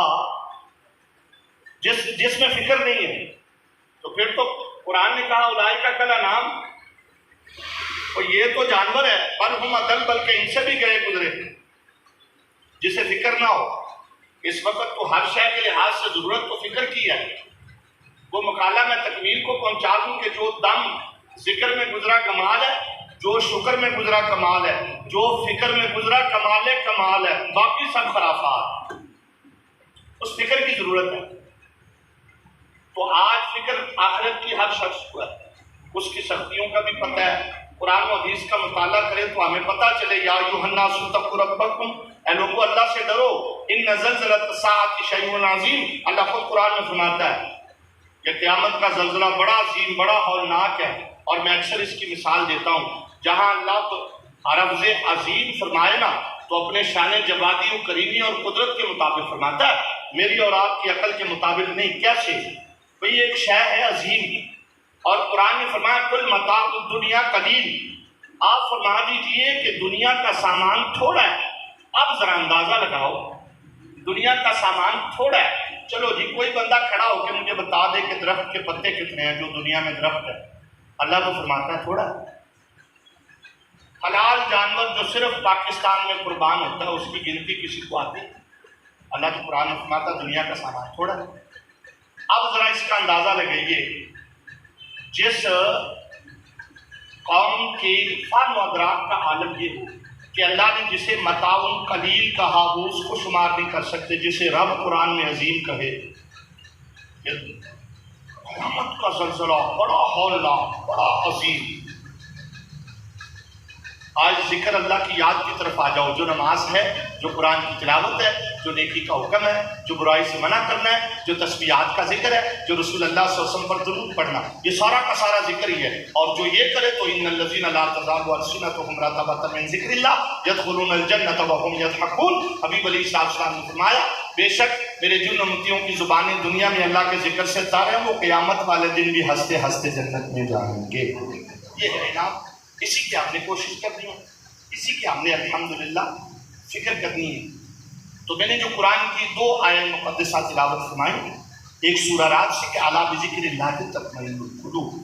جس میں فکر نہیں ہے، تو پھر تو قرآن نے کہا اولئک کالانعام، اور یہ تو جانور ہے، بل ہم اضل، بلکہ ان سے بھی گئے گزرے، جسے فکر نہ ہو۔ اس وقت تو ہر شے کے لحاظ سے ضرورت تو فکر کی ہے۔ وہ مقالہ میں تکمیل کو پہنچا دوں کہ جو دم ذکر میں گزرا کمال ہے، جو شکر میں گزرا کمال ہے، جو فکر میں گزرا کمال ہے، باقی سب خرافات۔ اس فکر کی ضرورت ہے۔ تو آج فکر آخرت کی ہر شخص کو ہے، اس کی سختیوں کا بھی پتہ ہے۔ قرآن و حدیث کا مطالعہ کریں تو ہمیں پتہ چلے یا ایھا الناس اتقوا ربکم، اے لوگو اللہ سے ڈرو، ان زلزلۃ الساعۃ شیء عظیم۔ اللہ خود قرآن میں فرماتا ہے کہ قیامت کا زلزلہ بڑا عظیم، بڑا ہولناک ہے۔ اور میں اکثر اس کی مثال دیتا ہوں، جہاں اللہ عرض عظیم فرمائے نا تو اپنے شان جوادی و کریمی اور قدرت کے مطابق فرماتا ہے، میری اور آپ کی عقل کے مطابق نہیں۔ کیسے؟ بھئی ایک شے ہے عظیم، اور قرآن نے فرمایا کل متاع الدنیا قلیل، آپ فرما دیجئے کہ دنیا کا سامان تھوڑا ہے۔ اب ذرا اندازہ لگاؤ، دنیا کا سامان تھوڑا ہے، چلو جی کوئی بندہ کھڑا ہو کے مجھے بتا دے کہ درخت کے پتے کتنے ہیں جو دنیا میں درخت ہے، اللہ تو فرماتا ہے تھوڑا ہے۔ حلال جانور جو صرف پاکستان میں قربان ہوتا ہے اس کی گنتی کسی کو آتی ہے؟ اللہ تو قرآن میں فرماتا ہے دنیا کا سامان تھوڑا ہے۔ اب ذرا اس کا اندازہ لگائیے، جس قوم کی فن و ادراک کا عالم یہ ہو کہ اللہ نے جسے متاع قلیل کہا وہ اس کو شمار نہیں کر سکتے، جسے رب قرآن میں عظیم کہے، قیامت کا زلزلہ بڑا ہولناک، بڑا عظیم۔ آج ذکر اللہ کی یاد کی طرف آ جاؤ، جو نماز ہے، جو قرآن کی تلاوت ہے، جو نیکی کا حکم ہے، جو برائی سے منع کرنا ہے، جو تسبیحات کا ذکر ہے، جو رسول اللہ صلی اللہ علیہ وسلم پر درود پڑھنا، یہ سارا کا سارا ذکر ہی ہے۔ اور جو یہ کرے تو ان الذین لا تزال السنتهم رطبۃ من ذکر اللہ يدخلون الجنۃ وهم يضحکون۔ حبیب علیہ السلام نے فرمایا بے شک میرے جن امتیوں کی زبانیں دنیا میں اللہ کے ذکر سے تر ہیں وہ قیامت والے دن بھی ہنستے ہنستے جنت میں جائیں گے۔ یہ ہے انعام، اسی کی ہم نے کوشش کرنی ہے، اسی کی ہم نے الحمدللہ فکر کرنی ہے۔ تو میں نے جو قرآن کی 2 آیات مقدسہ تلاوت فرمائی، ایک سورہ رات سے کہ الا بذکر اللہ تطمئن القلوب،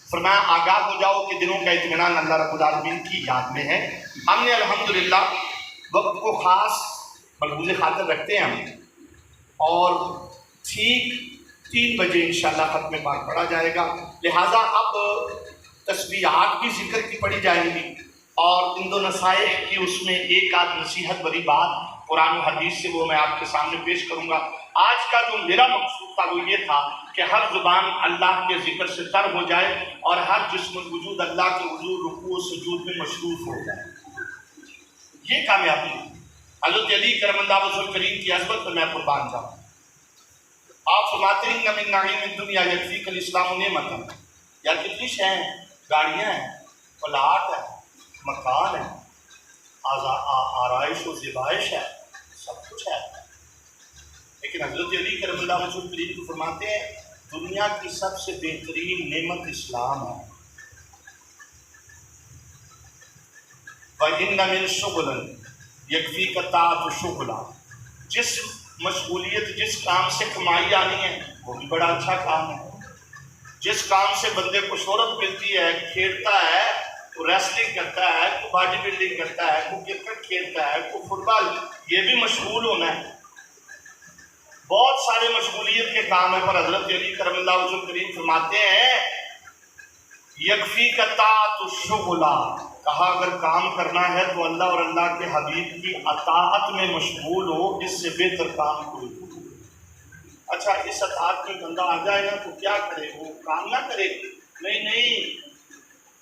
فرمایا آگاہ ہو جاؤ کہ دلوں کا اطمینان اللہ رب العالمین کی یاد میں ہے۔ ہم نے الحمدللہ وقت کو خاص ملحوظ خاطر رکھتے ہیں ہم، اور ٹھیک 3 بجے انشاءاللہ ختم پاک پڑھا جائے گا، لہٰذا اب تسبیحات بھی ذکر کی پڑھی جائیں گی، اور ان 2 نصائح کی اس میں ایک آدھ نصیحت بری بات قرآن و حدیث سے وہ میں آپ کے سامنے پیش کروں گا۔ آج کا جو میرا مقصود تھا وہ یہ تھا کہ ہر زبان اللہ کے ذکر سے تر ہو جائے اور ہر جسم الوجود اللہ کے حضور رکوع و سجود میں مصروف ہو جائے، یہ کامیابی ہے۔ حضرت علی کرم اللہ وجہہ الکریم کی عظمت پر میں قربان جاؤں۔ آپ فرماتے ہیں ان من نعیم الدنیا یکفیک الاسلام نعمۃ، یار کتنی شے ہیں، گاڑیاں ہیں، پلاٹ ہے، مکان ہے، آرائش و زیبائش ہے، سب کچھ ہے، لیکن حضرت علی کرم اللہ وجہہ الکریم کو فرماتے ہیں دنیا کی سب سے بہترین نعمت اسلام ہے۔ وَإِنَّ مِن شُغْلٍ یکفیک طاعۃ شغلہ، جس مشغولیت جس کام سے کمائی آنی ہے وہ بھی بڑا اچھا کام ہے، جس کام سے بندے کو شہرت ملتی ہے، کھیلتا ہے، کوئی ریسلنگ کرتا ہے، کوئی باڈی بلڈنگ کرتا ہے، کوئی کرکٹ کھیلتا ہے، کوئی فٹ بال، یہ بھی مشغول ہونا ہے، بہت سارے مشغولیت کے کام ہیں، پر حضرت علی کرم اللہ وجہہ الکریم فرماتے ہیں یکفیک طاعۃ الشغلہ، کہا اگر کام کرنا ہے تو اللہ اور اللہ کے حبیب کی اطاعت میں مشغول ہو، اس سے بہتر کام کوئی نہیں۔ اچھا اس اطاعت میں بندہ آ جائے نا تو کیا کرے، وہ کام نہ کرے، نہیں،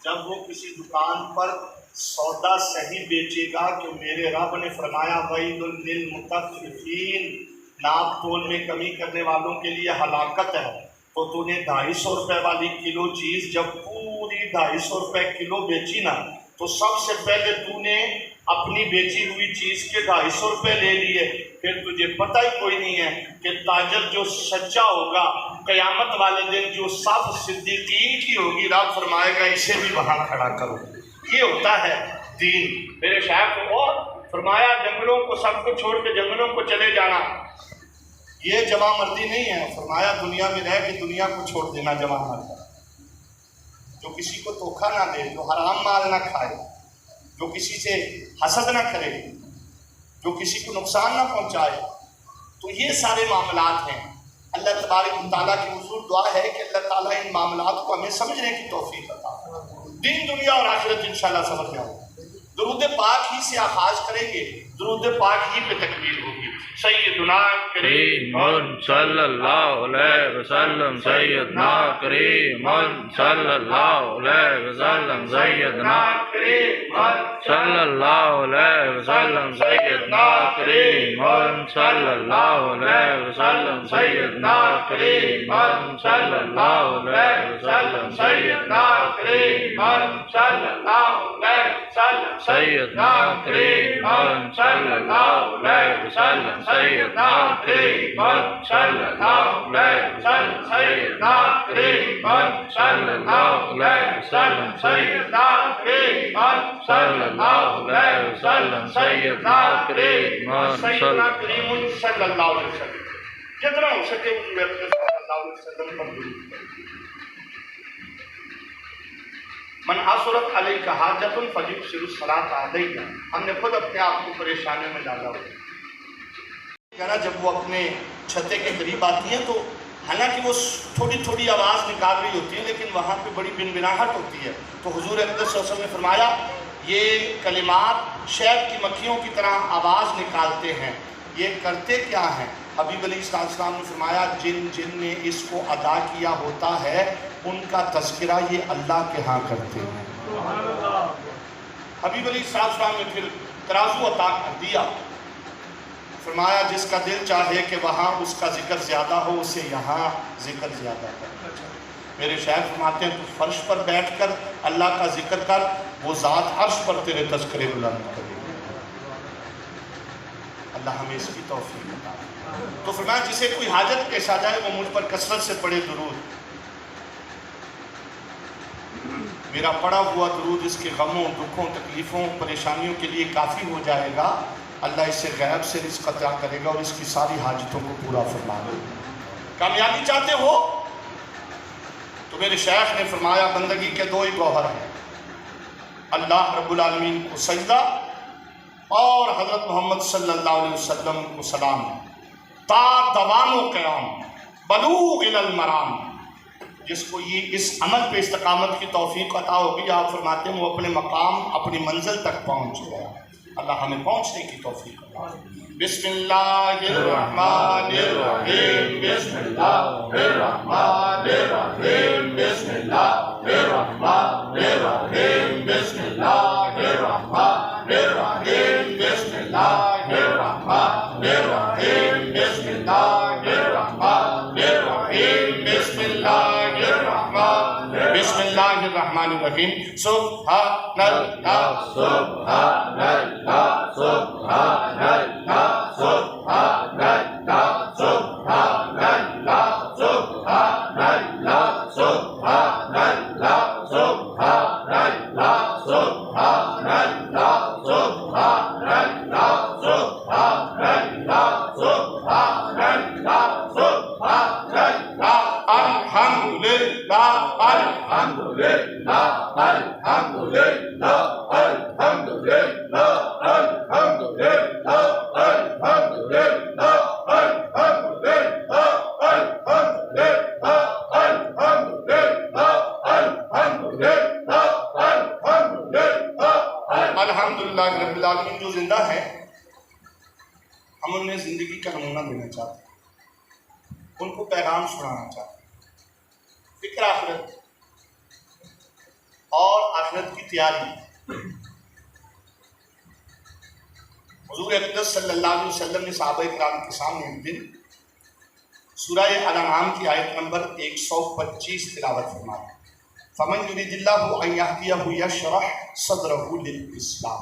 جب وہ کسی دکان پر سودا صحیح بیچے گا کہ میرے رب نے فرمایا ویل للمطففین، ناپ تول میں کمی کرنے والوں کے لیے ہلاکت ہے، تو تو نے 250 روپے والی کلو چیز جب پوری 250 روپے کلو بیچی نا تو سب سے پہلے تو نے اپنی بیچی ہوئی چیز کے 250 روپے لے لیے، پھر تجھے پتہ ہی کوئی نہیں ہے کہ تاجر جو سچا ہوگا قیامت والے دن جو صف صدیقین کی ہوگی، رب فرمائے گا اسے بھی وہاں کھڑا کرو۔ یہ ہوتا ہے دین۔ میرے شاعر کو اور فرمایا جنگلوں کو سب کو چھوڑ کے جنگلوں کو چلے جانا، یہ جمع مردی نہیں ہے، فرمایا دنیا میں رہ کے دنیا کو چھوڑ دینا جمع مردی، جو کسی کو دھوکہ نہ دے، جو حرام مال نہ کھائے، جو کسی سے حسد نہ کرے، جو کسی کو نقصان نہ پہنچائے، تو یہ سارے معاملات ہیں۔ اللہ تبارک و تعالیٰ کی حضور دعا ہے کہ اللہ تعالیٰ ان معاملات کو ہمیں سمجھنے کی توفیق عطا فرمائے، دین دنیا اور آخرت انشاءاللہ سمجھ جاؤ۔ درود پاک ہی سے آغاز کریں گے، درود پاک ہی پہ تکمیل ہوگی۔ سیدنا کریم صلی اللہ علیہ وسلم سیدنا کریم صلی اللہ علیہ وسلم سیدنا کریم صلی اللہ علیہ وسلم سیدنا کریم صلی اللہ علیہ وسلم سیدنا کریم صلی اللہ علیہ وسلم سیدنا کریم صلی اللہ علیہ وسلم سیدنا کریم صلی اللہ علیہ وسلم سیدنا کریم صلی اللہ علیہ وسلم سیدنا کریم صلی اللہ علیہ وسلم سیدنا کریم صلی اللہ علیہ وسلم سیدنا کریم سیدنا کریم صلی اللہ علیہ وسلم۔ جتنا ہو سکے حضور اکرم صلی اللہ علیہ وسلم پر درود پڑھیں۔ من حصرت علیہ حاجت فجبسر الصلاۃ علیہ، ہم نے خود اپنے آپ کو پریشانی میں ڈالا ہوا ہے۔ جب وہ اپنے چھتے کے قریب آتی ہیں تو حالانکہ وہ تھوڑی تھوڑی آواز نکال رہی ہوتی ہے لیکن وہاں پہ بڑی بنبناہٹ ہوتی ہے، تو حضور اقدس صلی اللہ علیہ وسلم نے فرمایا یہ کلمات شہد کی مکھیوں کی طرح آواز نکالتے ہیں، یہ کرتے کیا ہیں؟ حبیب علیہ السلام نے فرمایا جن نے اس کو ادا کیا ہوتا ہے ان کا تذکرہ یہ اللہ کے ہاں کرتے ہیں۔ حبیب علیہ السلام نے پھر ترازو عطا کر دیا، فرمایا جس کا دل چاہے کہ وہاں اس کا ذکر زیادہ ہو اسے یہاں ذکر زیادہ کرنا چاہیے۔ میرے شیخ فرماتے ہیں تو فرش پر بیٹھ کر اللہ کا ذکر کر، وہ ذات عرش پر تیرے تذکرے بلند کرے۔ اللہ ہمیں اس کی توفیق عطا کرے۔ تو فرمایا جسے کوئی حاجت پیش آ جائے وہ مجھ پر کثرت سے پڑھے درود، میرا پڑھا ہوا درود اس کے غموں دکھوں تکلیفوں پریشانیوں کے لیے کافی ہو جائے گا، اللہ اسے غیب سے رزق عطا کرے گا اور اس کی ساری حاجتوں کو پورا فرما دے گا۔ کامیابی چاہتے ہو تو میرے شیخ نے فرمایا بندگی کے دو ہی گوہر ہیں، اللہ رب العالمین کو سجدہ اور حضرت محمد صلی اللہ علیہ وسلم کو سلام، تا دوام و قیام بلوغ الی المرام۔ جس کو یہ اس عمل پہ استقامت کی توفیق عطا ہوگی، آپ فرماتے ہیں وہ اپنے مقام اپنی منزل تک پہنچ گیا۔ اللہ ہمیں پہنچنے کی توفیق عطا کرے۔ بسم اللہ الرحمن الرحیم، بسم اللہ الرحمن الرحیم، بسم اللہ الرحمن الرحیم، بسم اللہ الرحمن الرحیم، بسم اللہ الرحمن الرحیم، بسم اللہ الرحمن الرحیم، بسم اللہ الرحمن بسم اللہ الرحمن الرحیم۔ سبحان اللہ سبحان اللہ سبحان اللہ سبحان اللہ سبحان اللہ سبحان اللہ سبحان اللہ سبحان اللہ سبحان اللہ سبحان اللہ سبحان اللہ سبحان اللہ سبحان اللہ الحمدللہ الحمدللہ الحمدللہ الحمدللہ الحمدللہ الحمدللہ الحمدللہ الحمدللہ الحمدللہ الحمدللہ الحمدللہ الحمدللہ رب العالمین جو زندہ ہے ہم انہیں زندگی کا نمونہ دینا چاہتے ہیں، ان کو پیغام سنانا چاہتے ہیں، فکر آخرت اور آخرت کی تیاری۔ حضور اقدس صلی اللہ علیہ وسلم نے صحابہ کرام کے سامنے ایک دن سورہ الانعام کی آیت نمبر 125 تلاوت فرمائی، فَمَنْ يُرِدِ اللَّهُ أَنْ يَهْدِيَهُ يَشْرَحْ صَدْرَهُ لِلْإِسْلَامِ۔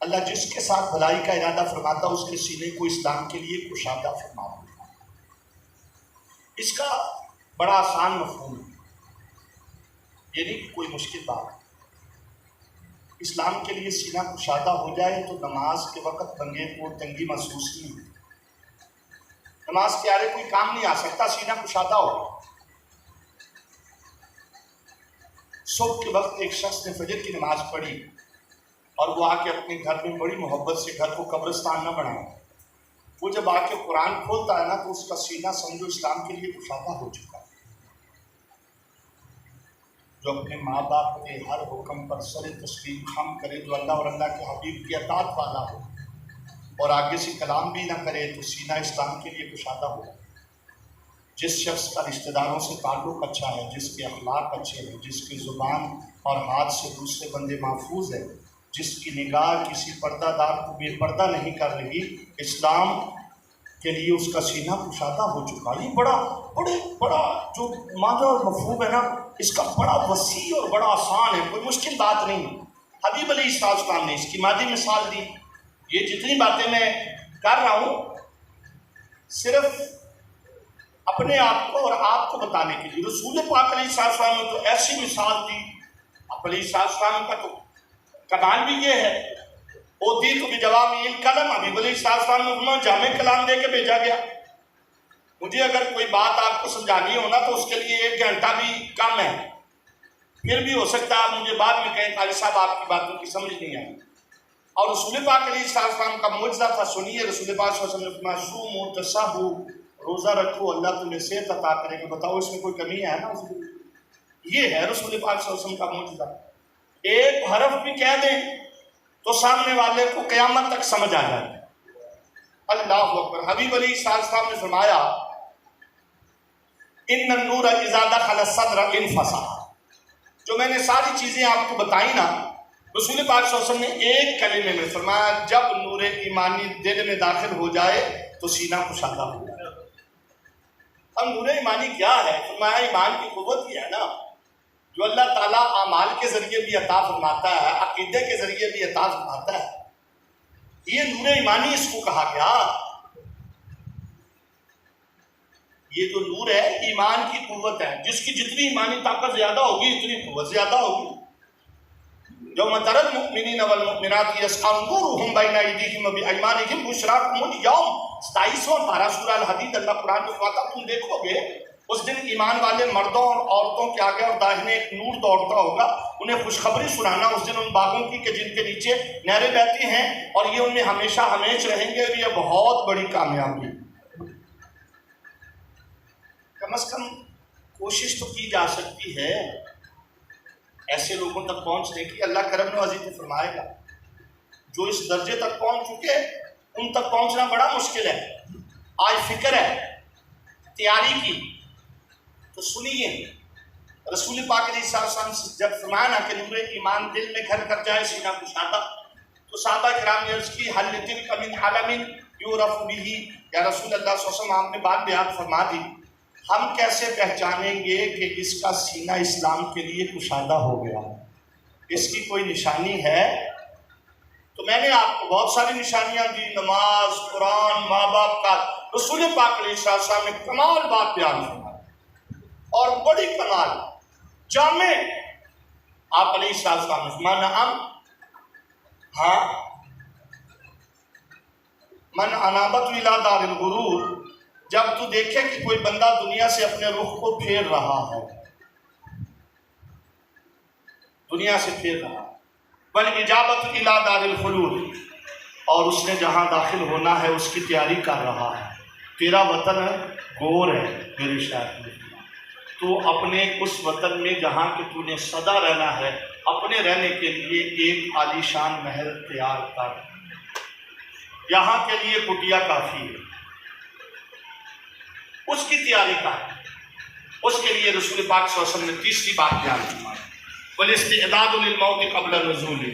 اللہ جس کے ساتھ بھلائی کا ارادہ فرماتا اس کے سینے کو اسلام کے لیے کشادہ فرما دیتا۔ اس کا بڑا آسان مفہوم ہے، یہ نہیں کہ کوئی مشکل بات ہے۔ اسلام کے لیے سینہ کشادہ ہو جائے تو نماز کے وقت بندے کو تنگی محسوس نہیں ہوتی، نماز کے آرے کوئی کام نہیں آ سکتا، سینہ کشادہ ہو۔ صبح کے وقت ایک شخص نے فجر کی نماز پڑھی اور وہ آ کے اپنے گھر میں بڑی محبت سے گھر کو قبرستان نہ بنایا، وہ جب آ کے قرآن کھولتا ہے نا تو اس کا سینہ سمجھو اسلام کے لیے کشادہ ہو چکا ہے۔ جو اپنے ماں باپ کے ہر حکم پر سر تسلیم خم کرے، جو اللہ اور اللہ کے حبیب کی اطاعت والا ہو اور آگے سے کلام بھی نہ کرے تو سینہ اسلام کے لیے کشادہ ہو۔ جس شخص کا رشتہ داروں سے تعلق اچھا ہے، جس کے اخلاق اچھے ہیں، جس کی زبان اور ہاتھ سے دوسرے بندے محفوظ ہیں، جس کی نگاہ کسی پردہ دار کو بے پردہ نہیں کر رہی، اسلام کے لیے اس کا سینہ کشادہ ہو چکا۔ یہ بڑا جو معنی اور مفہوم ہے نا، اس کا بڑا وسیع اور بڑا آسان ہے، کوئی مشکل بات نہیں۔ حبیب علیہ السلام نے اس کی مادی مثال دی۔ یہ جتنی باتیں میں کر رہا ہوں صرف اپنے آپ کو اور آپ کو بتانے کے لیے۔ رسول پاک علیہ السلام نے تو ایسی مثال دی، علیہ السلام کا تو کمال بھی یہ ہے، اوتی تو بجوامع الکلم، حبیب علیہ السلام نے جامع کلام دے کے بھیجا گیا۔ مجھے اگر کوئی بات آپ کو سمجھانی ہونا تو اس کے لیے 1 گھنٹہ بھی کم ہے، پھر بھی ہو سکتا ہے آپ مجھے بعد میں کہیں قاری صاحب آپ کی باتوں کی سمجھ نہیں آئی۔ اور رسول پاک علیہ السلام کا معجزہ تھا، سنیے رسول پاک صلی اللہ علیہ وسلم نے فرمایا صوموا تصحوا، روزہ رکھو اللہ تمہیں صحت عطا کرے گا۔ بتاؤ اس میں کوئی کمی ہے نا؟ یہ ہے رسول پاک صلی اللہ علیہ وسلم کا معجزہ۔ ایک حرف بھی کہہ دیں تو سامنے والے کو قیامت تک سمجھ آ جائے۔ اللہ اکبر۔ حبیب علیہ السلام نے فرمایا ان النور اذا دخل الصدر انفصل۔ جو میں نے ساری چیزیں آپ کو بتائی نا، رسول پاک صلی اللہ علیہ وسلم نے ایک کلمے میں فرمایا جب نور ایمانی دل میں داخل ہو جائے تو سینہ کشادہ ہو جائے۔ اب نور ایمانی کیا ہے؟ فرمایا ایمان کی قوت ہی ہے نا، جو اللہ تعالیٰ اعمال کے ذریعے بھی عطا فرماتا ہے، عقیدے کے ذریعے بھی عطا فرماتا ہے۔ یہ نور ایمانی اس کو کہا گیا۔ یہ جو نور ہے ایمان کی قوت ہے، جس کی جتنی ایمانی طاقت زیادہ ہوگی اتنی قوت زیادہ ہوگی۔ یوم تری المؤمنین والمؤمنات یسعی نورهم بین ایدیہم وبایمانہم بشراکم الیوم، 27واں پارہ سورہ الحدید۔ اللہ قرآن میں فرماتا ہے تم دیکھو گے اس دن ایمان والے مردوں اور عورتوں کے آگے اور داہنے ایک نور دوڑتا ہوگا، انہیں خوشخبری سنانا اس دن ان باغوں کی کہ جن کے نیچے نہریں بہتی ہیں اور یہ ان میں ہمیشہ ہمیش رہیں گے۔ اور یہ بہت بڑی کامیابی، کم از کم کوشش تو کی جا سکتی ہے ایسے لوگوں تک پہنچنے کی۔ اللہ کرم نوازی تو فرمائے گا۔ جو اس درجے تک پہنچ چکے ان تک پہنچنا بڑا مشکل ہے۔ آج فکر ہے تیاری کی تو سنیے، رسول پاک علیہ السلام سے جب فرمایا نا کہ نور ایمان دل میں گھر کر جائے سینہ کشادہ، تو صحابہ کرام نے عرض کی حل لتلک من علم یعرف بہ، یا رسول اللہ صلی اللہ علیہ وسلم آپ نے بات بیان فرما دی، ہم کیسے پہچانیں گے کہ اس کا سینہ اسلام کے لیے کشادہ ہو گیا؟ اس کی کوئی نشانی ہے؟ تو میں نے آپ کو بہت ساری نشانیاں دی، نماز، قرآن، ماں باپ کا۔ رسول پاک علیہ السلام نے کمال بات بیان فرمائی اور بڑی کمال جامع۔ آپ علیہ السلام نے فرمایا نعم، ہاں، من انابت الی دار الغرور، جب تو دیکھے کہ کوئی بندہ دنیا سے اپنے رخ کو پھیر رہا ہے، دنیا سے پھیر رہا ہے، والاجابۃ الی دار الخلود، اور اس نے جہاں داخل ہونا ہے اس کی تیاری کر رہا ہے۔ تیرا وطن گور ہے میرے شاعر میں، تو اپنے اس وطن میں جہاں کہ تو نے سدا رہنا ہے، اپنے رہنے کے لیے ایک عالیشان محل تیار کر۔ یہاں کے لیے کٹیا کافی ہے، اس کی تیاری کا۔ اس کے لیے رسول پاک صلی اللہ علیہ وسلم نے تیسری بات بیان فرمائی، والاستعداد للموت قبل نزول،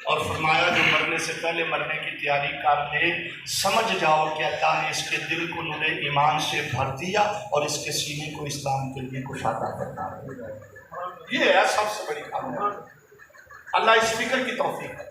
اور فرمایا جو مرنے سے پہلے مرنے کی تیاری کر لے، سمجھ جاؤ کہ اللہ نے اس کے دل کو نور ایمان سے بھر دیا اور اس کے سینے کو اسلام کے لیے کشادہ کرنا ہے۔ یہ ہے سب سے بڑی کامیابی۔ اللہ اس فکر کی توفیق ہے۔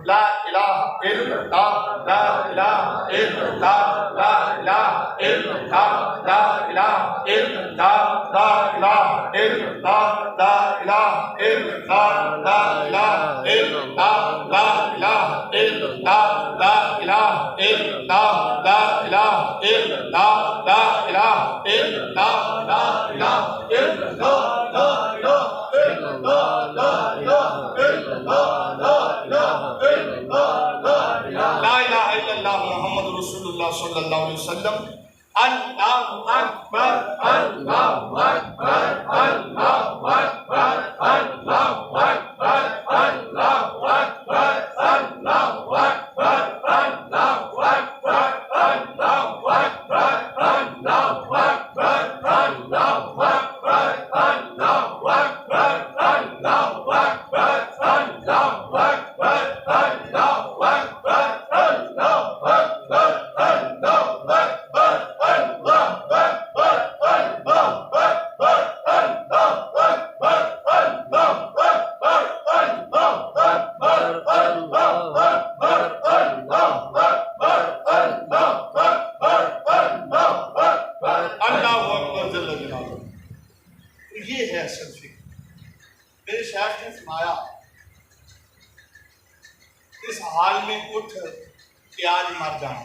لا الہ الا اللہ، لا الہ الا اللہ، لا الہ الا اللہ، لا الہ الا اللہ، لا الہ الا اللہ، لا الہ الا اللہ، لا الہ الا اللہ، لا الہ الا اللہ، لا الہ الا اللہ، لا الہ الا اللہ، لا الہ الا اللہ، لا الہ الا اللہ، لا الہ الا اللہ، لا الہ الا اللہ، لا الہ الا اللہ محمد رسول اللہ صلی اللہ علیہ وسلم۔ اللہ اکبر اللہ اکبر اللہ اکبر اللہ اکبر اللہ اکبر اللہ اکبر اللہ اکبر اللہ اکبر اللہ اکبر اللہ اکبر اللہ اکبر اللہ اکبر اللہ اکبر اللہ اکبر اللہ اکبر یہ ہے اصل فکر. میرے شیخ نے فرمایا اس حال میں اٹھ کہ آج مر جانا،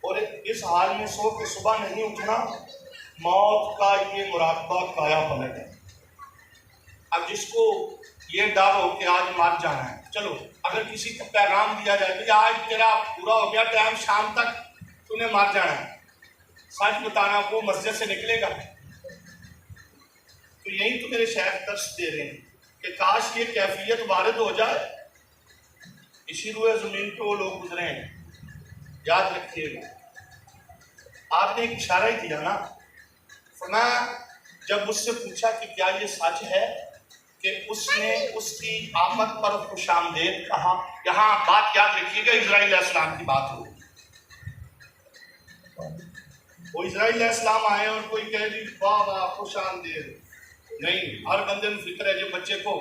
اور اس حال میں سو کہ صبح نہیں اٹھنا، موت کا یہ مراقبہ کایا پلٹ ہے. اب جس کو یہ ڈر ہو کہ آج مر جانا ہے، چلو اگر کسی کو پیغام دیا جائے کہ آج تیرا پورا ہو گیا ٹائم، شام تک تو نے مر جانا ہے، سچ بتانا وہ مسجد سے نکلے گا. تو یہی تو میرے شیخ درس دے رہے ہیں کہ کاش یہ کیفیت وارد ہو جائے. اسی روئے زمین پہ وہ لوگ گزرے ہیں، یاد رکھیے گا. آپ نے ایک اشارہ ہی دیا نا، فرمایا جب مجھ سے پوچھا کہ کیا یہ سچ ہے کہ اس نے اس کی آمد پر خوش آمدید کہا. یہاں بات یاد رکھیے گا، اسرائیل علیہ السلام کی بات ہو. وہ اسرائیل علیہ السلام آئے اور کوئی کہہ دی واہ واہ خوش آمدید نہیں. ہر بندے میں فکر ہے جی بچے کو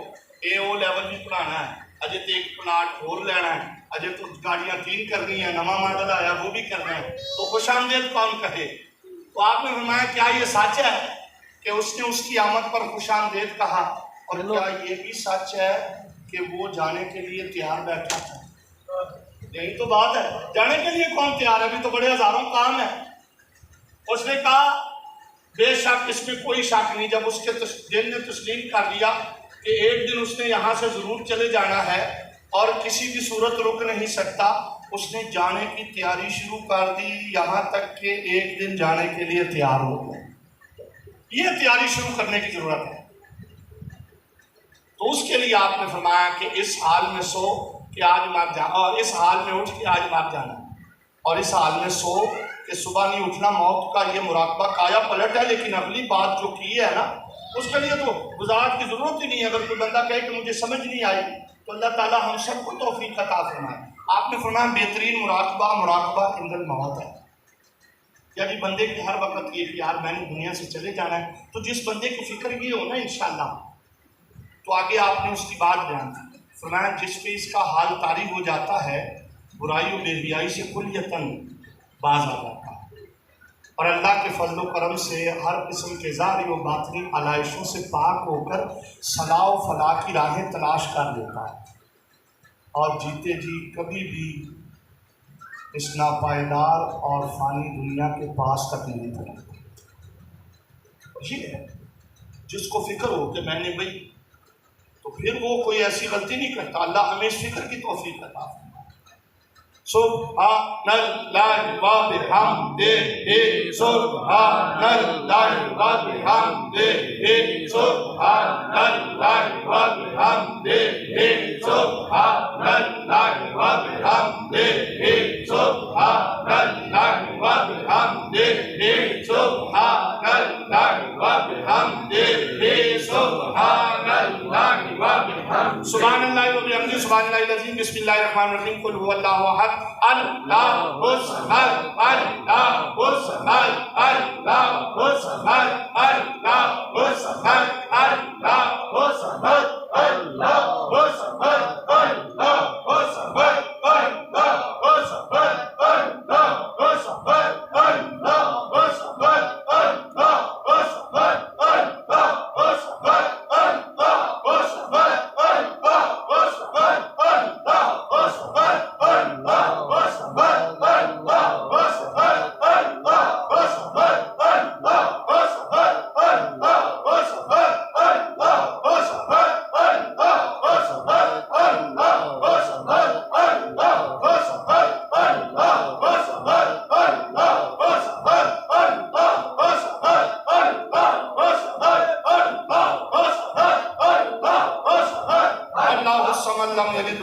اے او لیول بھی پڑھانا ہے، اجے تو ایک پلاٹ اور لینا ہے، اجے تو گاڑیاں 3 کرنی ہیں، نواں ماڈل آیا وہ بھی کرنا ہے، تو خوش آمدید کون کہے. تو آپ نے فرمایا کیا یہ سچ ہے کہ اس نے اس کی آمد پر خوش آمدید کہا، اور کیا یہ بھی سچ ہے کہ وہ جانے کے لیے تیار بیٹھا تھا. یہی تو بات ہے، جانے کے لیے کون تیار ہے، ابھی تو بڑے ہزاروں کام ہے. اس نے کہا بے شک اس میں کوئی شک نہیں، جب اس کے دل نے تسلیم کر لیا کہ ایک دن اس نے یہاں سے ضرور چلے جانا ہے اور کسی بھی صورت رک نہیں سکتا، اس نے جانے کی تیاری شروع کر دی، یہاں تک کہ ایک دن جانے کے لیے تیار ہو گئے. یہ تیاری شروع کرنے کی ضرورت ہے. تو اس کے لیے آپ نے فرمایا کہ اس حال میں سو کہ آج مر جانا، اور اس حال میں اٹھ کہ آج مر جانا، اور اس حال میں سو کہ صبح نہیں اٹھنا، موت کا یہ مراقبہ کایا پلٹ ہے. لیکن اگلی بات جو کی ہے نا، اس کے لیے تو وضاحت کی ضرورت ہی نہیں ہے. اگر کوئی بندہ کہے کہ مجھے سمجھ نہیں آئی تو اللہ تعالیٰ ہم سب کو توفیق عطا فرمائے. آپ نے فرمایا بہترین مراقبہ عند الموت ہے. یعنی بندے کی ہر وقت یہ کہ یار میں نے دنیا سے چلے جانا ہے، تو جس بندے کی فکر یہ ہو نا انشاءاللہ، تو آگے آپ نے اس کی بات بیان کی. فرمایا جس پہ اس کا حال طاری ہو جاتا ہے، برائی و بے حیائی سے کلیتاً باز آ جاتا ہے، اور اللہ کے فضل و کرم سے ہر قسم کے ظاہری و باطنی علائشوں سے پاک ہو کر صلاح و فلاح کی راہیں تلاش کر لیتا ہے، اور جیتے جی کبھی بھی اس ناپائیدار اور فانی دنیا کے پاس تک نہیں پہنچتا. یہ ہے جس کو فکر ہو کہ میں نے بھائی، تو پھر وہ کوئی ایسی غلطی نہیں کرتا. اللہ ہمیں اس فکر کی توفیق عطا فرمائے. سبحان اللہ و بحمدہ، سبحان اللہ و بحمدہ، سبحان اللہ و بحمدہ، سبحان اللہ و بحمدہ، سبحان اللہ و بحمدہ، سبحان اللہ و بحمدہ، سبحان اللہ و بحمدہ، سبحان اللہ و بحمدہ، سبحان اللہ العظیم. بسم اللہ الرحمن الرحیم. قل هو اللہ احد اللہ الصمد اللہ الصمد اللہ الصمد اللہ الصمد اللہ الصمد اللہ الصمد اللہ الصمد اللہ الصمد اللہ الصمد اللہ الصمد اللہ الصمد اللہ الصمد اللہ الصمد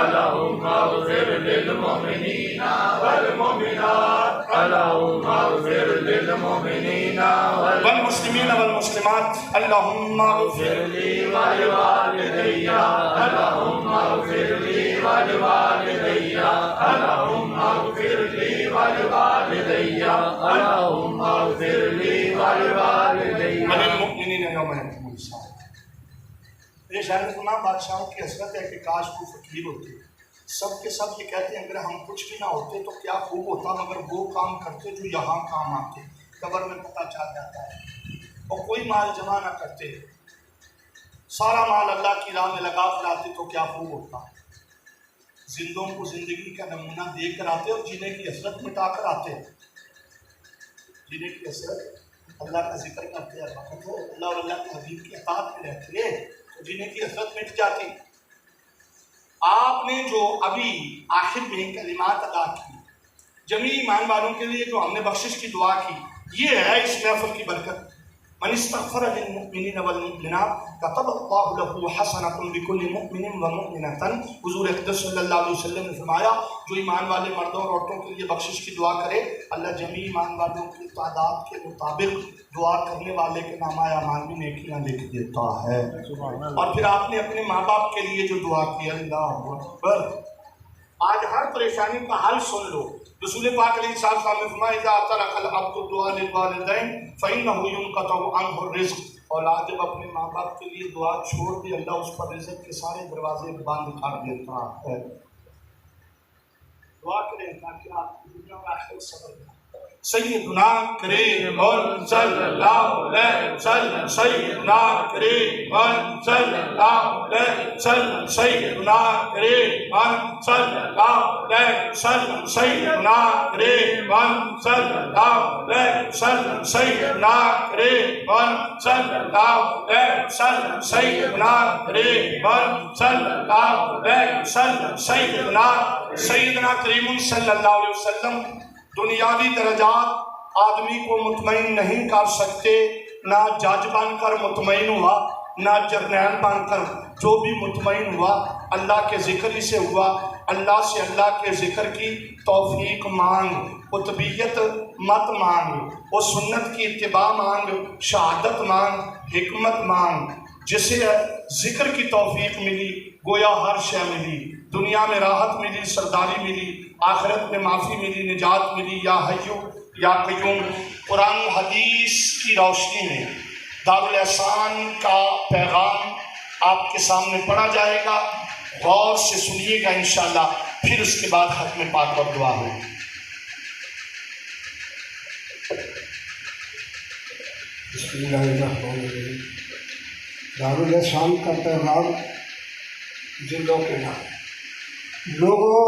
اللهم اغفر للمؤمنين والمؤمنات اللهم اغفر للمؤمنين والمسلمين والمسلمات اللهم اغفر لي ولوالدي اللهم اغفر لي ولوالدي اللهم اغفر لي ولوالدي اللهم اغفر لي ولوالدي وللمؤمنین یوم یقوم الحساب۔ یہ شاعر غلام بادشاہوں کی حسرت ہے کہ کاش وہ فقیر ہوتے، سب کے سب یہ کہتے ہیں اگر ہم کچھ بھی نہ ہوتے تو کیا خوب ہوتا، مگر وہ کام کرتے جو یہاں کام آتے، قبر میں پتہ چل جاتا ہے، اور کوئی مال جمع نہ کرتے، سارا مال اللہ کی راہ میں لگا کر آتے تو کیا خوب ہوتا۔ زندوں کو زندگی کا نمونہ دے کر آتے اور جینے کی حسرت مٹا کر آتے، جینے کی حسرت اللہ کا ذکر کرتے ہیں، وقت ہو اللہ اور اللہ کے حبیب کی اطاعت میں رہتے تو جینے کی حسرت مٹ جاتی۔ آپ نے جو ابھی آخر میں کلمات ادا کی، جمیع ایمان والوں کے لیے جو ہم نے بخشش کی دعا کی، یہ ہے اس محفل کی برکت۔ من استغفر للمؤمنین والمؤمنات كتب اللہ له حسنۃ بكل مؤمن ومؤمنۃ۔ حضور اقدس صلی اللہ علیہ وسلم نے فرمایا جو ایمان والے مردوں اور عورتوں کے لیے بخشش کی دعا کرے، اللہ جمیع ایمان والوں کی تعداد کے مطابق دعا کرنے والے کے نامہ اعمال میں نیکیاں لکھ دیتا ہے۔ اور پھر آپ نے اپنے ماں باپ کے لیے جو دعا کی، اللہ اکبر، آج ہر پریشانی کا حل سن لو۔ رسول پاک علیہ السلام نے فرمایا اذا ترک العبد الدعاء للوالدین فانہ ينقطع عنہ الرزق، اور آج جب اپنے ماں باپ کے لیے دعا چھوڑ دے اللہ اس پر رزق کے سارے دروازے بند کر دیتا ہے۔ دعا کریں تاکہ آپ کی دنیا میں آخر صبر کریں۔ سیدنا کریم صلی اللہ علیہ وسلم، سیدنا کریم صلی اللہ علیہ وسلم، سیدنا کریم صلی اللہ علیہ وسلم، سیدنا کریم صلی اللہ علیہ وسلم، سیدنا کریم صلی اللہ علیہ وسلم، سیدنا کریم صلی اللہ علیہ وسلم، سیدنا کریم صلی اللہ علیہ وسلم دنیاوی درجات آدمی کو مطمئن نہیں کر سکتے، نہ جج بن کر مطمئن ہوا، نہ جرنیل بن کر، جو بھی مطمئن ہوا اللہ کے ذکر ہی سے ہوا۔ اللہ سے اللہ کے ذکر کی توفیق مانگ، قطبیت مت مانگ، وہ سنت کی اتباع مانگ، شہادت مانگ، حکمت مانگ۔ جسے ذکر کی توفیق ملی گویا ہر شے ملی، دنیا میں راحت ملی، سرداری ملی، آخرت میں معافی ملی، نجات ملی۔ یا حیو یا قیوم، قرآن و حدیث کی روشنی میں دارالاحسان کا پیغام آپ کے سامنے پڑھا جائے گا، غور سے سنیے گا انشاءاللہ، پھر اس کے بعد ختم پاک اور دعا ہوگی۔ بسم اللہ الرحمن الرحیم۔ دارالاحسان کا پیغام زندوں کے نام۔ لوگوں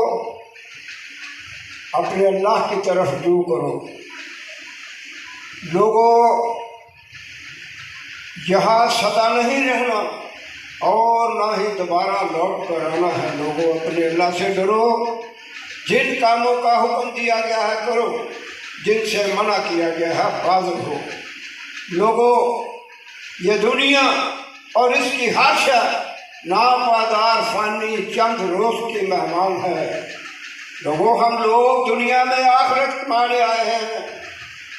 اپنے اللہ کی طرف رجوع کرو، لوگوں یہاں سدا نہیں رہنا اور نہ ہی دوبارہ لوٹ کر آنا ہے۔ لوگوں اپنے اللہ سے ڈرو، جن کاموں کا حکم دیا گیا ہے کرو، جن سے منع کیا گیا ہے باز رہو۔ لوگوں یہ دنیا اور اس کی ہر شے ناپائیدار فانی چند روز کی مہمان ہے۔ لوگوں ہم لوگ دنیا میں آخرت کمانے آئے ہیں،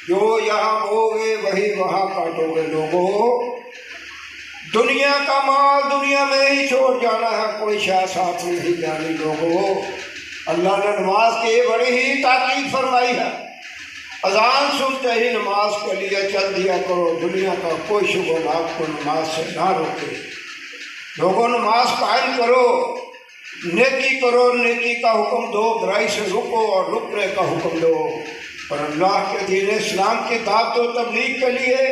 جو یہاں ہوگے وہی وہاں کاٹو گے۔ لوگوں دنیا کا مال دنیا میں ہی چھوڑ جانا ہے، کوئی شے ساتھ نہیں جانی۔ لوگوں اللہ نے نماز کی بڑی ہی تاکید فرمائی ہے، اذان سنتے ہی نماز کے لیے چل دیا کرو، دنیا کا کوئی شغل آپ کو نماز سے نہ روکے۔ لوگوں نماز قائم کرو، نیکی کرو، نیکی کا حکم دو، برائی سے رکو اور رکنے کا حکم دو، اور اللہ کے دین اسلام کی دعوت و تبلیغ کے لیے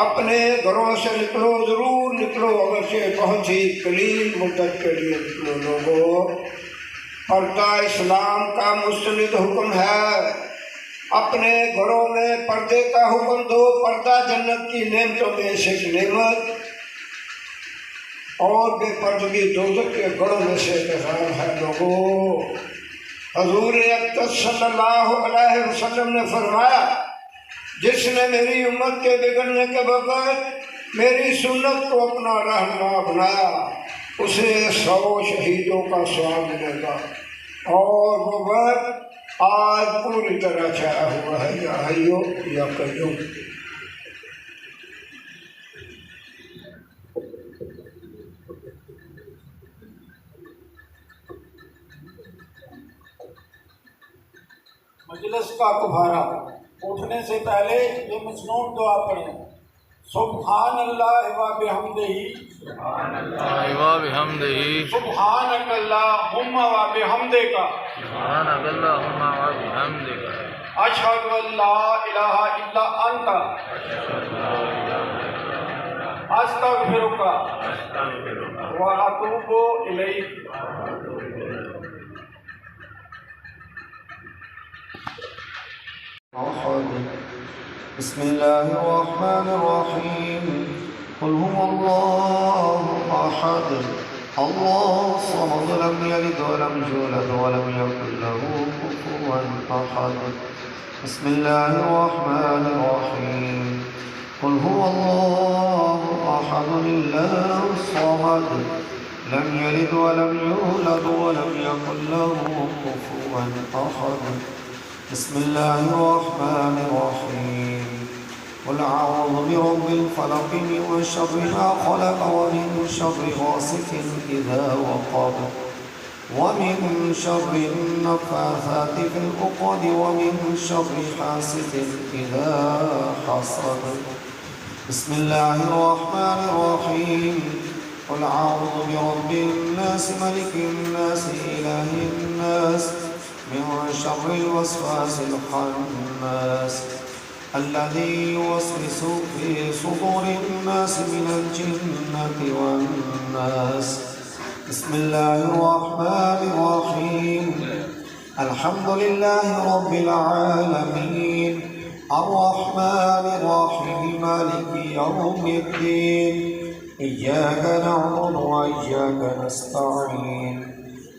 اپنے گھروں سے نکلو، ضرور نکلو، اگرچہ بہت ہی قلیل مدت کے لیے نکلو۔ لوگوں پردہ اسلام کا مستند حکم ہے، اپنے گھروں میں پردے کا حکم دو۔ پردہ جنت کی نعمتوں میں سے ایک نعمت اور بے پردگی دوزخ کے گڑھوں میں سے انتظار ہے۔ لوگوں حضور اقدس صلی اللہ علیہ وسلم نے فرمایا جس نے میری امت کے بگڑنے کے وقت میری سنت کو اپنا رہنما بنایا، اسے 100 شہیدوں کا ثواب ملے گا، اور وہ وقت آج پوری طرح چھایا ہوا ہے، یا حیو یا قیوم۔ مجلس کا کبھارا، اٹھنے سے پہلے یہ مسنون دعا پڑھیں: سبحان اللہ و بحمدہ، سبحان اللہ و بحمدہ، سبحانک اللہم و بحمدک، سبحانک اللہم و بحمدک، اشہد ان لا الہ الا انت، استغفرک و اتوب الیک۔ بسم الله الرحمن الرحيم قل هو الله أحد الله الصمد لم يلد ولم يولد ولم يكن له كفوا أحد بسم الله الرحمن الرحيم قل هو الله أحد الله الصمد لم يلد ولم يولد ولم يكن له كفوا أحد بسم الله الرحمن الرحيم قل أعوذ برب الفلق من شر ما خلق ومن شر غاسق إذا وقب ومن شر النفاثات في العقد ومن شر حاسد إذا حسد بسم الله الرحمن الرحيم قل أعوذ برب الناس ملك الناس إله الناس من شر الوسواس الخناس الذي يوسوس في صدور الناس من الجنة والناس بسم الله الرحمن الرحيم الحمد لله رب العالمين الرحمن الرحيم مالك يوم الدين إياك نعبد وإياك نستعين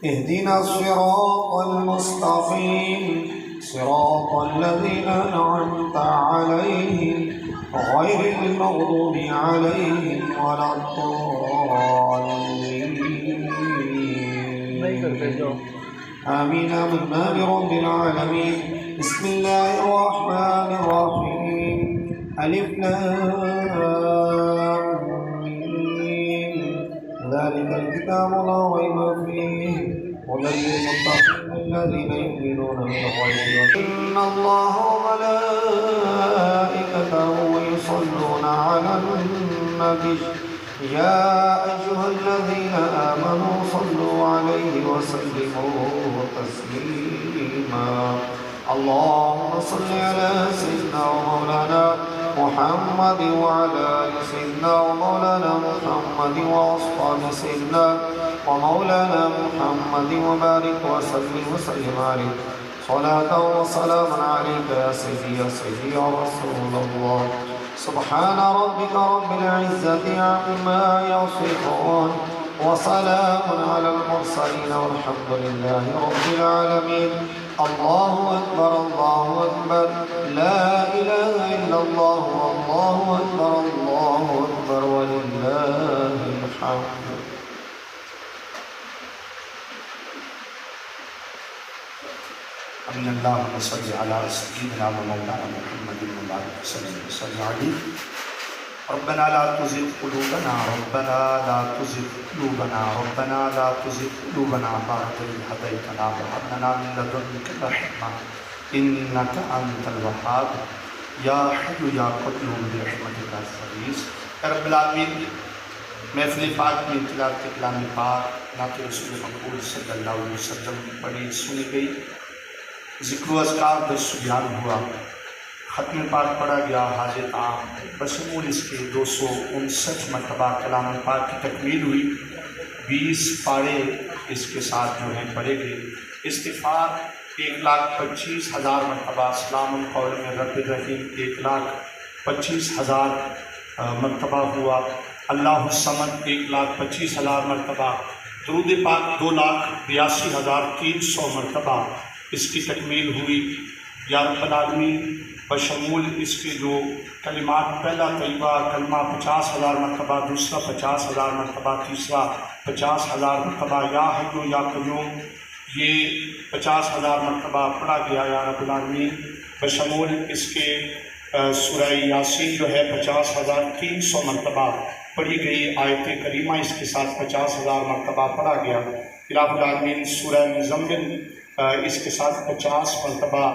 اهدنا الصراط المستقيم صراط الذين أنعمت عليهم غير المغضوب عليهم ولا الضالين آمين آمنا برب العالمين بسم الله الرحمن الرحيم ألف لام ميم ذلك الكتاب لا ريب فيه هدى للمتقين الذين يؤمنون بالغيب إن الله وملائكته يصلون على النبي يا أيها الذين آمنوا صلوا عليه وسلموا تسليما اللهم صل على سيدنا ومولانا محمد وعلى آل سيدنا ومولانا محمد وأصحاب سيدنا ومولانا محمد وبارك وسلم عليه صلاة وسلاما عليك يا سيدي يا سيدي يا رسول الله سبحان ربك رب العزة عما يصفون وسلام على المرسلين والحمد لله رب العالمين الله أكبر الله أكبر لا إله إلا الله والله أكبر ولله الحمد امین اللہم صلی علی سیدنا و مولانا محمد المبارک صلی اللہ علیہ ربنا لا تزغ قلوبنا ربنا لا تزغ قلوبنا ربنا لا تزغ قلوبنا بعد إذ هديتنا وهب لنا من لدنك رحمة إنك أنت الوهاب یا حی یا قیوم برحمتک استغیث۔ اے رب العالمین، محفل پاک میں تلاوت کلام پاک نعت رسول مقبول صلی اللہ علیہ وسلم پڑھی سنی گئی، ذکر و اذکار درس بیان ہوا، ختم پاک پڑھا گیا، حاجت عام بشمول اس کے 259 مرتبہ کلام پاک کی تکمیل ہوئی، 20 پارے اس کے ساتھ جو ہیں پڑھے گئے، استغفار 1,25,000 مرتبہ، سلام القول میں رب الرحیم 1,25,000 مرتبہ ہوا، اللہ الصمد 1,25,000 مرتبہ، درود پاک 2,82,300 مرتبہ اس کی تکمیل ہوئی، یا رب العالمین بشمول اس کے جو کلمات، پہلا طیبہ کلمہ 50,000 مرتبہ، دوسرا 50,000 مرتبہ، تیسرا 50,000 مرتبہ، یا حیو یا قیوم یہ 50,000 مرتبہ پڑھا گیا یا رب العالمین۔ بشمول اس کے سورہ یاسین جو ہے 50,300 مرتبہ پڑھی گئی، آیت کریمہ اس کے ساتھ 50,000 مرتبہ پڑھا گیا۔ الہ العالمین سورہ مزمل اس کے ساتھ 50 مرتبہ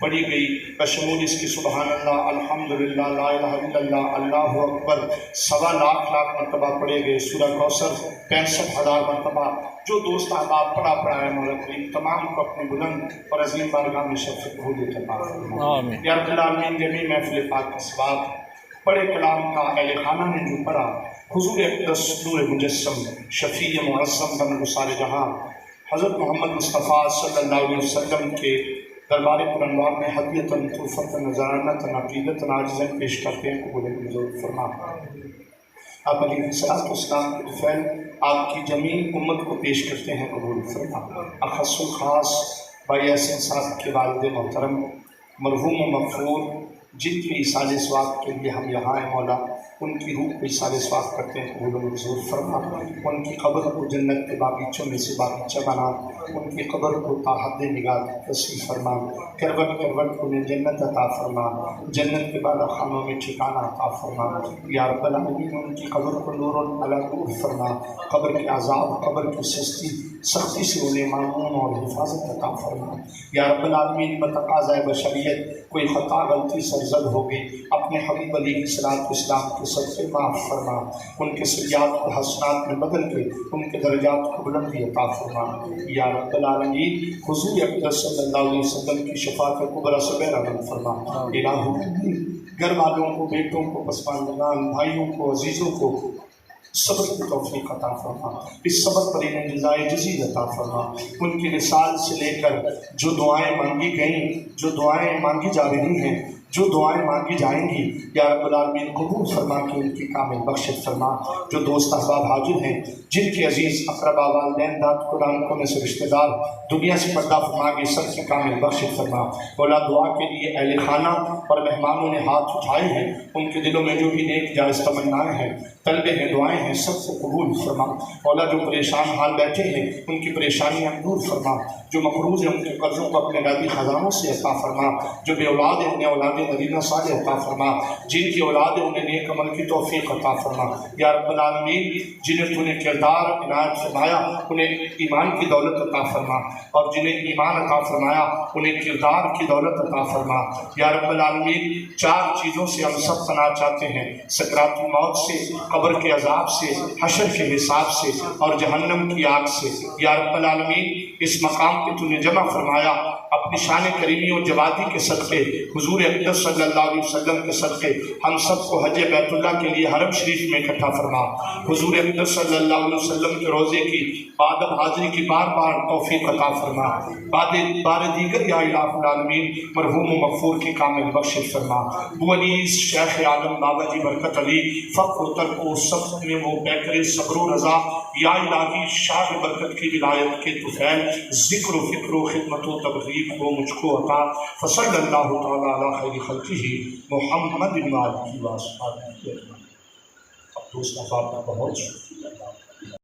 پڑھی گئی، بشمول اس کی سبحان اللہ، الحمدللہ، لا الہ الا اللہ، اللہ اکبر 1.25 لاکھ مرتبہ پڑھے گئے۔ سورہ کوثر 65,000 مرتبہ۔ جو دوست احباب پڑھا ہے مولا کریم تمام کو اپنے بلند اور عظیم بارگاہ میں شفاعت قبول عطا فرمائے۔ یا رب العالمین جمیع محفل پاک کا ثواب پڑھے کلام کا اہل خانہ نے جو پڑھا، حضور اقدس نور مجسم شفیع معظم بن گسار جہاں حضرت محمد مصطفیٰ صلی اللہ علیہ وسلم کے دربار پرانوار میں ہدیۃً تحفۃً نذرانۃً عقیدۃً عاجزاً پیش کرتے ہیں، قبول منظور فرما۔ آپ علیہ السلام کے فعل آپ کی جمیع امت کو پیش کرتے ہیں، قبول فرما۔ اخص الخاص بھائی احسن صاحب کے والد محترم مرحوم و مغفور جن کی ایصال ثواب کے لیے ہم یہاں ہیں مولا، ان کی روح کو ایصال ثواب کرتے ہیں، قبول منظور فرما۔ ان کی قبر کو جنت کے باغیچوں میں سے باغیچہ بنا، ان کی قبر کو تا حد نگاہ وسیع فرما، کروٹ کروٹ انہیں جنت عطا فرما، جنت کے بالا خانوں میں ٹھکانہ عطا فرما۔ یا رب العالمین ان کی قبر کو نور علی نور فرما، قبر کے عذاب، قبر کی سختی سے انہیں معمون اور حفاظت عطا فرما۔ یا رب العالمین بتقاضۂ بشریت کوئی خطا غلطی سرزد ہو گئی، اپنے حبیب علیہ السلام کے صدقے معاف فرما، ان کے سیئات کو حسنات میں بدل کے ان کے درجات کو بلندی عطا فرما۔ یا رب العالمین حضور اقدس صلی اللہ علیہ وسلم کی شفاعت کبریٰ سے بہرمند فرما۔ الہ گھر والوں کو، بیٹوں کو، پسماندگان بھائیوں کو، عزیزوں کو صبر کی توفیق عطا فرما، اس صبر پر انہیں جزائے جزیل عطا فرما۔ ان کی مثال سے لے کر جو دعائیں مانگی گئیں، جو دعائیں مانگی جا رہی ہیں، جو دعائیں مانگی جائیں گی، یا رب العالمین قبول فرما کہ ان کی کامل بخشت فرما۔ جو دوست احباب حاضر ہیں، جن کے عزیز اقربا، والدین، داد قرآن کو میں سے رشتہ دار دنیا سے پردہ فرما کے سب کی کامل بخشت فرما۔ مولا دعا کے لیے اہل خانہ اور مہمانوں نے ہاتھ اٹھائے ہیں، ان کے دلوں میں جو بھی نیک جائز تمنائیں ہیں، طلبے ہیں، دعائیں ہیں، سب کو قبول فرما۔ مولا جو پریشان حال بیٹھے ہیں ان کی پریشانیاں دور فرما، جو مقروض ہیں ان کے قرضوں کو اپنے غیبی خزانوں سے عطا فرما، جو بے اولاد ہیں انہیں اولاد مدینہ صالح عطا فرما، جن کی اولاد ہے انہیں نیک عمل کی توفیق عطا فرما۔ یا رب العالمین جنہیں تو نے کردار عنایت فرمایا انہیں ایمان کی دولت عطا فرما، اور جنہیں ایمان عطا فرمایا انہیں کردار کی دولت عطا فرما۔ یا رب العالمین 4 چیزوں سے ہم سب پناہ چاہتے ہیں، سکرات موت سے، قبر کے عذاب سے، حشر کے حساب سے، اور جہنم کی آگ سے۔ یا رب العالمین اس مقام پہ تو نے جمع فرمایا، اپنی شان کریمی و جوادی کے صدقے، حضور اقدس صلی اللہ علیہ وسلم کے صدقے ہم سب کو حج بیت اللہ کے لیے حرم شریف میں اکٹھا فرما۔ حضور اقدس صلی اللہ علیہ وسلم کے روضے کی بادب حاضری کی بار بار توفیق عطا فرما۔ بار دیگر یا الہ العالمین مرحوم و مغفور کی کامل بخشش فرما۔ بونیس شیخ عالم بابا جی برکت علی فقر و ترک و سب میں وہ بیکر صبر و رضا، یا الہی شاہ برکت کی ولایت کے طفیل ذکر و فکر و خدمت و تبلیغ کو مجھ کو عطا۔ فصلی اللہ تعالیٰ علی خیر خلقہ محمد و آلہ و اصحابہ۔ اب دوست احباب کا بہت شکریہ۔